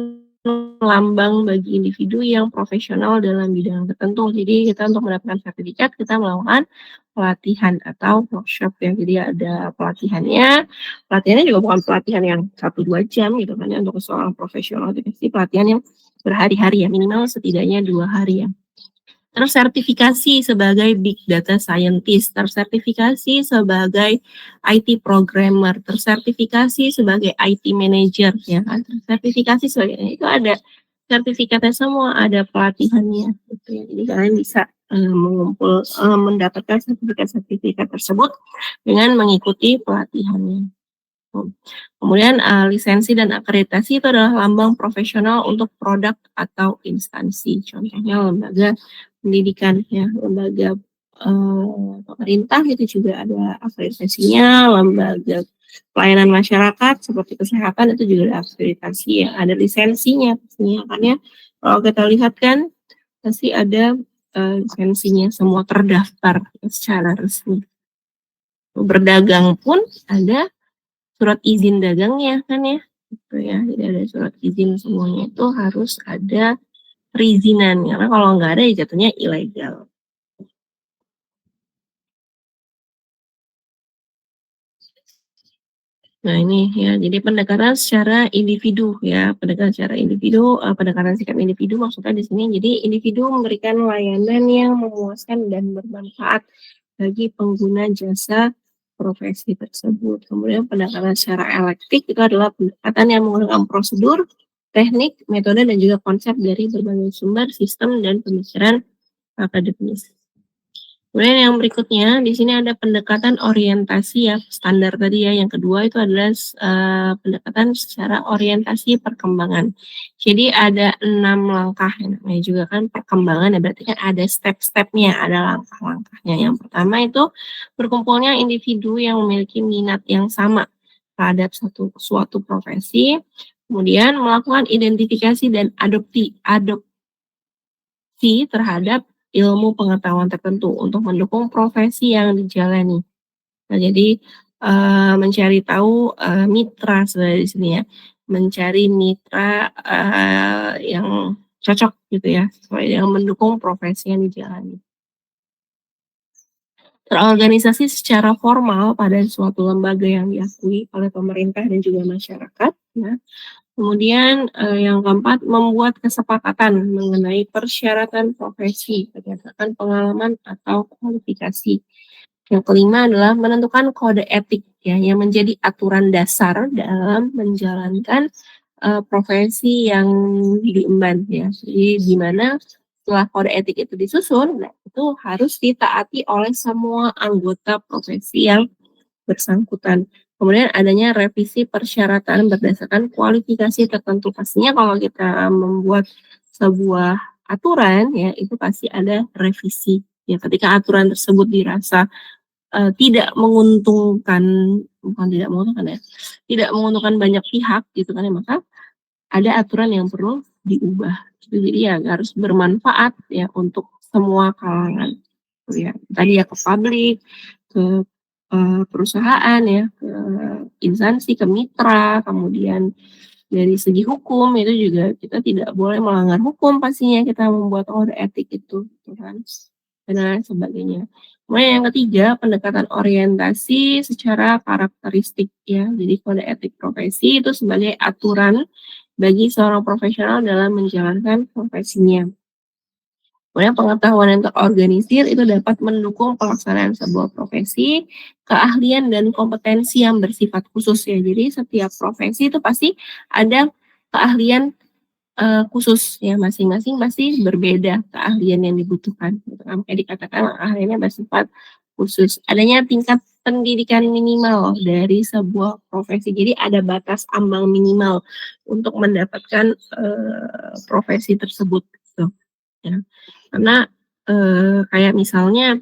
lambang bagi individu yang profesional dalam bidang tertentu. Jadi kita untuk mendapatkan sertifikat kita melakukan pelatihan atau workshop ya. Jadi ada pelatihannya. Pelatihannya juga bukan pelatihan yang 1-2 jam gitu kan ya untuk seorang profesional. Jadi pasti pelatihan yang berhari-hari ya, minimal setidaknya 2 hari ya. Tersertifikasi sebagai Big Data Scientist, tersertifikasi sebagai IT Programmer, tersertifikasi sebagai IT Manager, ya kan? Tersertifikasi sebagai itu ada sertifikatnya semua, ada pelatihannya, gitu ya. Jadi kalian bisa mendapatkan sertifikat-sertifikat tersebut dengan mengikuti pelatihannya. Kemudian lisensi dan akreditasi itu adalah lambang profesional untuk produk atau instansi. Contohnya lembaga pendidikan ya, lembaga pemerintah itu juga ada akreditasinya, lembaga pelayanan masyarakat seperti kesehatan itu juga ada akreditasi ya, ada lisensinya pastinya kan ya. Kalau kita lihat kan pasti ada lisensinya semua terdaftar secara resmi. Berdagang pun ada surat izin dagangnya kan ya, gitu ya. Jadi ada surat izin semuanya itu harus ada perizinan karena kalau nggak ada ya jatuhnya ilegal. Nah ini ya, jadi pendekatan secara individu ya, pendekatan secara individu, pendekatan sikap individu maksudnya di sini jadi individu memberikan layanan yang memuaskan dan bermanfaat bagi pengguna jasa profesi tersebut. Kemudian pendekatan secara elektif itu adalah pendekatan yang menggunakan prosedur, teknik, metode, dan juga konsep dari berbagai sumber, sistem, dan pemikiran akademis. Kemudian yang berikutnya di sini ada pendekatan orientasi ya, standar tadi ya. Yang kedua itu adalah pendekatan secara orientasi perkembangan. Jadi ada 6 langkah ya, namanya juga kan perkembangan ya, berarti kan ada step-stepnya, ada langkah-langkahnya. Yang pertama itu berkumpulnya individu yang memiliki minat yang sama terhadap suatu profesi, kemudian melakukan identifikasi dan adopsi terhadap ilmu pengetahuan tertentu untuk mendukung profesi yang dijalani. Nah, jadi mencari tahu mitra sebenarnya di sini ya, mencari mitra yang cocok gitu ya, sesuai yang mendukung profesi yang dijalani. Terorganisasi secara formal pada suatu lembaga yang diakui oleh pemerintah dan juga masyarakat. Ya. Kemudian yang keempat, membuat kesepakatan mengenai persyaratan profesi berdasarkan pengalaman atau kualifikasi. Yang kelima adalah menentukan kode etik ya yang menjadi aturan dasar dalam menjalankan profesi yang diemban ya. Jadi di mana setelah kode etik itu disusun, nah itu harus ditaati oleh semua anggota profesi yang bersangkutan. Kemudian adanya revisi persyaratan berdasarkan kualifikasi tertentu. Pastinya kalau kita membuat sebuah aturan ya itu pasti ada revisi. Ya ketika aturan tersebut dirasa tidak menguntungkan, bukan tidak menguntungkan ya, tidak menguntungkan banyak pihak gitu kan ya, maka ada aturan yang perlu diubah. Jadi ya harus bermanfaat ya untuk semua kalangan. Ya, tadi ya ke publik, ke perusahaan ya, ke instansi, ke mitra, kemudian dari segi hukum itu juga kita tidak boleh melanggar hukum pastinya kita membuat kode etik itu, gitu kan, dan lain sebagainya. Kemudian yang ketiga, pendekatan orientasi secara karakteristik ya. Jadi kode etik profesi itu sebagai aturan bagi seorang profesional dalam menjalankan profesinya. Kemudian pengetahuan yang terorganisir itu dapat mendukung pelaksanaan sebuah profesi, keahlian dan kompetensi yang bersifat khusus ya. Jadi setiap profesi itu pasti ada keahlian khusus ya, masing-masing pasti berbeda keahlian yang dibutuhkan gitu kan. Kayak dikatakan keahliannya bersifat khusus. Adanya tingkat pendidikan minimal dari sebuah profesi. Jadi ada batas ambang minimal untuk mendapatkan profesi tersebut gitu ya. Karena kayak misalnya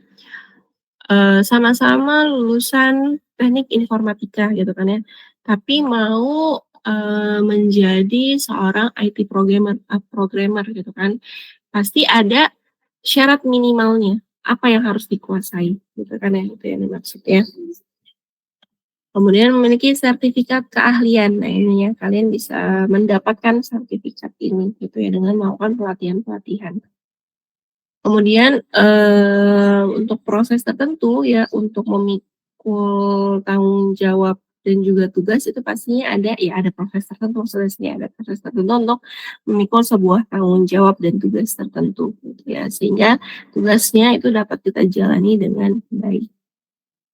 sama-sama lulusan teknik informatika gitu kan ya, tapi mau menjadi seorang IT programmer gitu kan, pasti ada syarat minimalnya, apa yang harus dikuasai gitu kan ya, itu yang dimaksud ya. Kemudian memiliki sertifikat keahlian. Nah ini ya, kalian bisa mendapatkan sertifikat ini gitu ya dengan melakukan pelatihan-pelatihan. Kemudian, untuk proses tertentu ya, untuk memikul tanggung jawab dan juga tugas itu pastinya ada proses tertentu, maksudnya ada proses tertentu untuk memikul sebuah tanggung jawab dan tugas tertentu gitu ya, sehingga tugasnya itu dapat kita jalani dengan baik.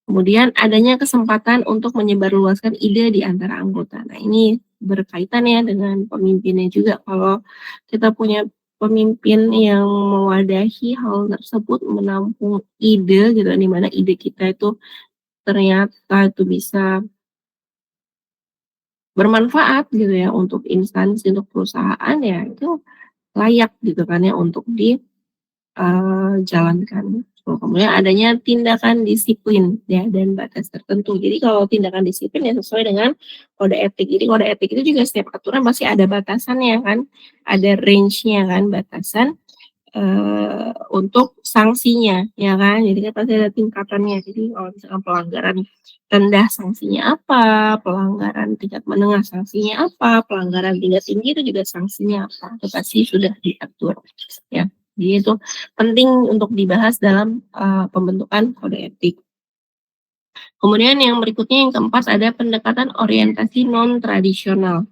Kemudian adanya kesempatan untuk menyebarluaskan ide di antara anggota. Nah, ini berkaitan ya dengan pemimpinnya juga. Kalau kita punya pemimpin yang mewadahi hal tersebut, menampung ide gitu, di mana ide kita itu ternyata itu bisa bermanfaat gitu ya untuk instansi, untuk perusahaan ya itu layak gitu kan ya untuk jalankan. Kemudian adanya tindakan disiplin ya dan batas tertentu. Jadi kalau tindakan disiplin ya sesuai dengan kode etik. Jadi kode etik itu juga setiap aturan pasti ada batasannya kan, ada range-nya kan, batasan untuk sanksinya ya kan. Jadi kan pasti ada tingkatannya. Jadi kalau misalkan pelanggaran rendah sanksinya apa, pelanggaran tingkat menengah sanksinya apa, pelanggaran tingkat tinggi itu juga sanksinya apa. Itu pasti sudah diatur ya. Jadi itu penting untuk dibahas dalam pembentukan kode etik. Kemudian yang berikutnya yang keempat ada pendekatan orientasi non tradisional.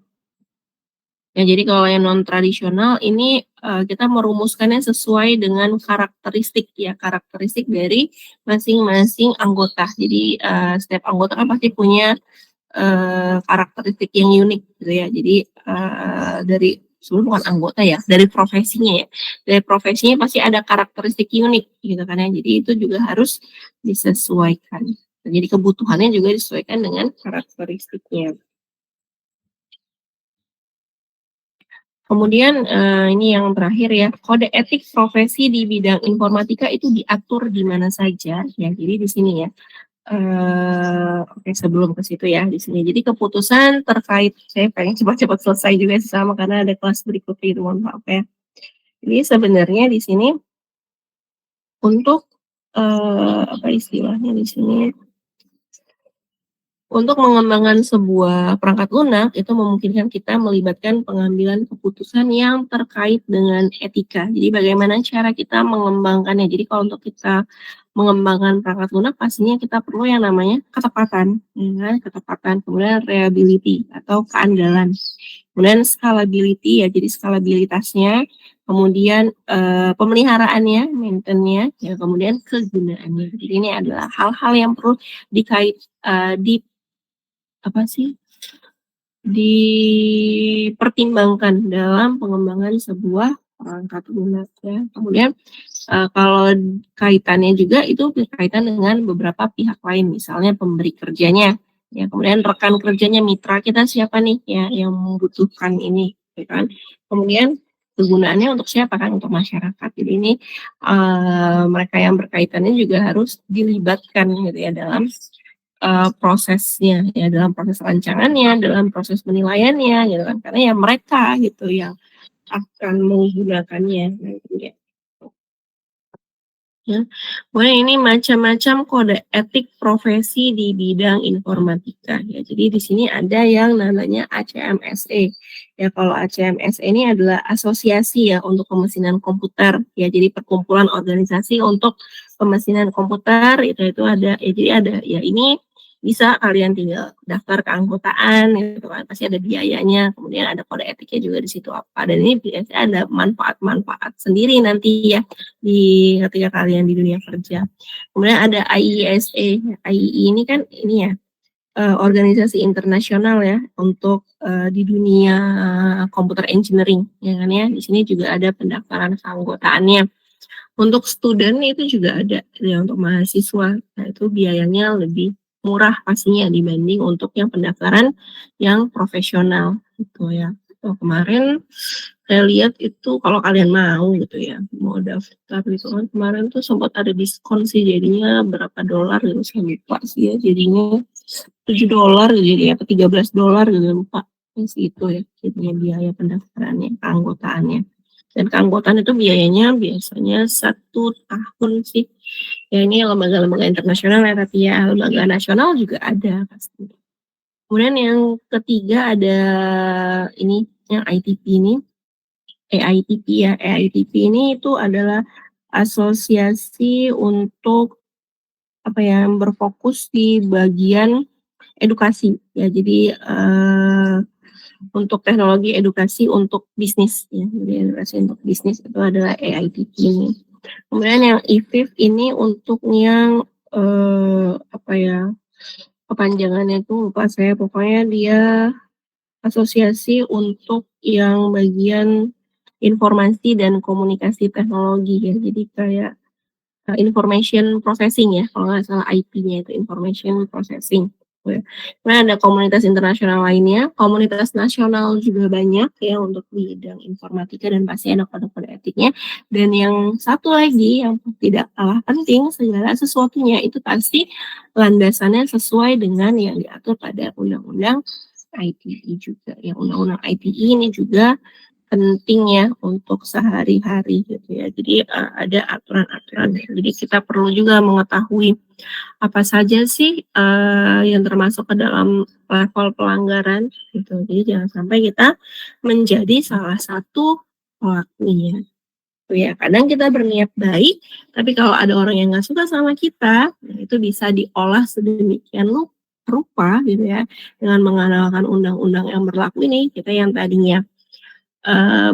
Ya, jadi kalau yang non tradisional ini kita merumuskannya sesuai dengan karakteristik dari masing-masing anggota. Jadi setiap anggota kan pasti punya karakteristik yang unik gitu ya. Jadi dari sebenarnya bukan anggota ya, dari profesinya ya. Dari profesinya pasti ada karakteristik unik gitu kan ya. Jadi itu juga harus disesuaikan. Jadi kebutuhannya juga disesuaikan dengan karakteristiknya. Kemudian ini yang terakhir ya, kode etik profesi di bidang informatika itu diatur di mana saja ya. Jadi di sini ya. Oke sebelum ke situ ya di sini. Jadi keputusan terkait saya pengen cepat-cepat selesai juga sih sama karena ada kelas berikutnya itu mohon maaf ya. Jadi sebenarnya di sini untuk apa istilahnya di sini untuk mengembangkan sebuah perangkat lunak itu memungkinkan kita melibatkan pengambilan keputusan yang terkait dengan etika. Jadi bagaimana cara kita mengembangkannya. Jadi kalau untuk kita mengembangkan perangkat lunak pastinya kita perlu yang namanya ketepatan, ya kan? Ketepatan, kemudian reliability atau keandalan. Kemudian scalability ya, jadi skalabilitasnya, kemudian pemeliharaannya, maintenance-nya, ya kemudian kegunaannya. Jadi ini adalah hal-hal yang perlu dipertimbangkan dalam pengembangan sebuah perangkat lunak ya. Kemudian kalau kaitannya juga itu berkaitan dengan beberapa pihak lain, misalnya pemberi kerjanya, ya kemudian rekan kerjanya, mitra kita siapa nih ya yang membutuhkan ini, ya kan. Kemudian kegunaannya untuk siapa kan, untuk masyarakat. Jadi ini mereka yang berkaitannya juga harus dilibatkan gitu ya dalam prosesnya ya, dalam proses rancangannya, dalam proses penilaiannya gitu kan, karena ya mereka gitu yang akan menggunakannya nantinya ya. Kemudian ini macam-macam kode etik profesi di bidang informatika ya. Jadi di sini ada yang namanya ACMSE. Ya kalau ACMSE ini adalah asosiasi ya untuk pemesinan komputer ya. Jadi perkumpulan organisasi untuk pemesinan komputer itu ada ya. Jadi ada ya ini bisa kalian tinggal daftar keanggotaan gitu kan, pasti ada biayanya, kemudian ada kode etiknya juga di situ apa, dan ini biasanya ada manfaat-manfaat sendiri nanti ya ketika kalian di dunia kerja. Kemudian ada IESA. IEE ini kan ini ya, organisasi internasional ya untuk di dunia computer engineering ya kan ya. Di sini juga ada pendaftaran keanggotaannya. Untuk student itu juga ada ya untuk mahasiswa. Nah, itu biayanya lebih murah pastinya dibanding untuk yang pendaftaran yang profesional gitu ya. Kemarin saya lihat itu kalau kalian mau gitu ya, mau daftar gitu kan kemarin tuh sempat ada diskon sih jadinya berapa dolar gitu saya lupa sih ya jadinya $7 jadi apa $13 gitu lupa itu ya jadinya biaya pendaftarannya keanggotaannya. Dan keanggotaan itu biayanya biasanya 1 tahun sih. Ya ini lembaga-lembaga internasional ya, tapi ya lembaga nasional juga ada pasti. Kemudian yang ketiga ada ini yang ITP ini, AITP ya. AITP ini itu adalah asosiasi untuk apa ya, berfokus di bagian edukasi ya. Jadi untuk teknologi edukasi untuk bisnis ya. Jadi edukasi untuk bisnis itu adalah AITP ini. Kemudian yang IFIF ini untuk yang apa ya, kepanjangannya itu lupa saya, pokoknya dia asosiasi untuk yang bagian informasi dan komunikasi teknologi ya. Jadi kayak information processing ya, kalau nggak salah IP-nya itu information processing. Kemudian ada komunitas internasional lainnya, komunitas nasional juga banyak ya untuk bidang informatika dan pasti ada kode-kode etiknya. Dan yang satu lagi yang tidak kalah penting, segala sesuatunya itu pasti landasannya sesuai dengan yang diatur pada undang-undang ITE juga. Yang undang-undang ITE ini juga penting ya untuk sehari-hari gitu ya. Jadi ada aturan-aturan. Jadi kita perlu juga mengetahui apa saja sih yang termasuk ke dalam level pelanggaran gitu. Jadi jangan sampai kita menjadi salah satu pelakunya. Ya, kadang kita berniat baik, tapi kalau ada orang yang nggak suka sama kita, itu bisa diolah sedemikian rupa gitu ya, dengan mengandalkan undang-undang yang berlaku ini, kita yang tadinya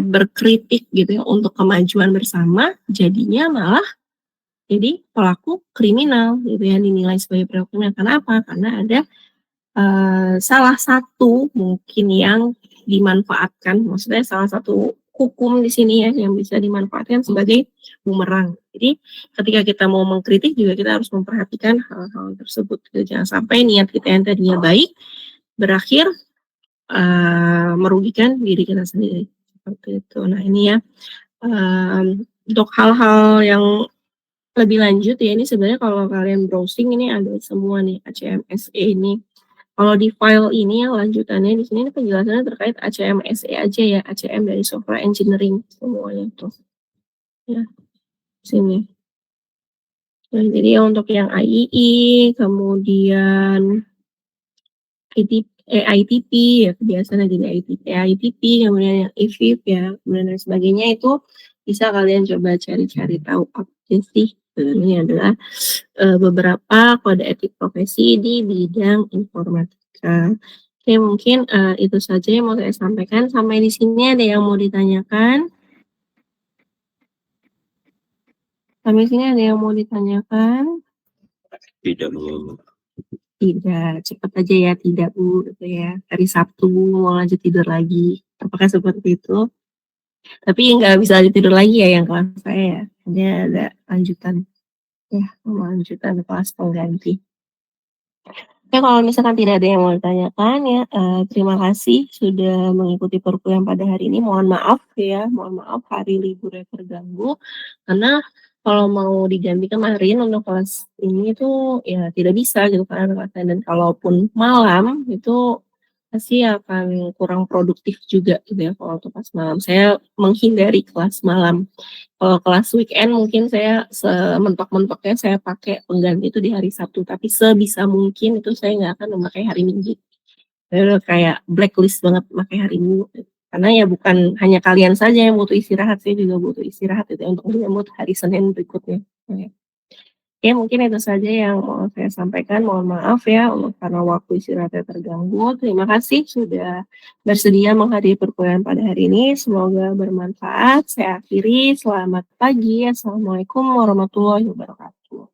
berkritik gitu ya untuk kemajuan bersama, jadinya malah jadi pelaku kriminal gitu ya, dinilai sebagai pelaku kriminal. Kenapa? Karena ada salah satu mungkin yang dimanfaatkan, maksudnya salah satu hukum di sini ya yang bisa dimanfaatkan sebagai bumerang. Jadi ketika kita mau mengkritik juga kita harus memperhatikan hal-hal tersebut. Gitu. Jangan sampai niat kita yang tadinya baik berakhir merugikan diri kita sendiri. Seperti itu. Nah ini ya, untuk hal-hal yang lebih lanjut ya, ini sebenarnya kalau kalian browsing ini ada semua nih ACMSE ini. Kalau di file ini yang lanjutannya di sini penjelasannya terkait ACMSE aja ya, ACM dari software engineering semuanya tuh. Ya, sini. Nah, jadi untuk yang IEE, kemudian ITP ya kebiasaan jadi ITP, kemudian yang IFIF ya, kemudian dan sebagainya itu bisa kalian coba cari-cari tahu apa sih. Ini adalah beberapa kode etik profesi di bidang informatika. Oke, mungkin itu saja yang mau saya sampaikan. Sampai di sini ada yang mau ditanyakan? Sampai sini ada yang mau ditanyakan? Tidak, Bu. Tidak, cepat aja ya, tidak Bu, gitu ya. Hari Sabtu mau lanjut tidur lagi. Apakah seperti itu? Tapi nggak bisa lanjut tidur lagi ya yang kelas saya ya. Dia ada lanjutan. Ya, lanjutan kelas pengganti. Oke, kalau misalkan tidak ada yang mau ditanyakan ya, terima kasih sudah mengikuti perkuliahan pada hari ini. Mohon maaf ya, mohon maaf hari liburnya terganggu. Karena kalau mau diganti kemarin untuk kelas ini tuh ya tidak bisa gitu karena kelasnya. Dan kalaupun malam itu pasti akan kurang produktif juga gitu ya kalau untuk kelas malam. Saya menghindari kelas malam. Kalau kelas weekend mungkin saya sementok-mentoknya saya pakai pengganti itu di hari Sabtu, tapi sebisa mungkin itu saya nggak akan memakai hari Minggu. Saya udah kayak blacklist banget memakai hari Minggu. Karena ya bukan hanya kalian saja yang butuh istirahat, saya juga butuh istirahat gitu ya, untuk menyambut hari Senin berikutnya. Oke. Ya mungkin itu saja yang mau saya sampaikan. Mohon maaf ya karena waktu istirahatnya terganggu. Terima kasih sudah bersedia menghadiri perkuliahan pada hari ini. Semoga bermanfaat. Saya akhiri. Selamat pagi. Assalamualaikum warahmatullahi wabarakatuh.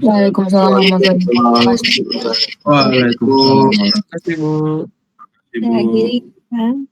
Waalaikumsalam warahmatullahi wabarakatuh. Waalaikumsalam. Terima kasih Bu. Saya akhiri. Kan?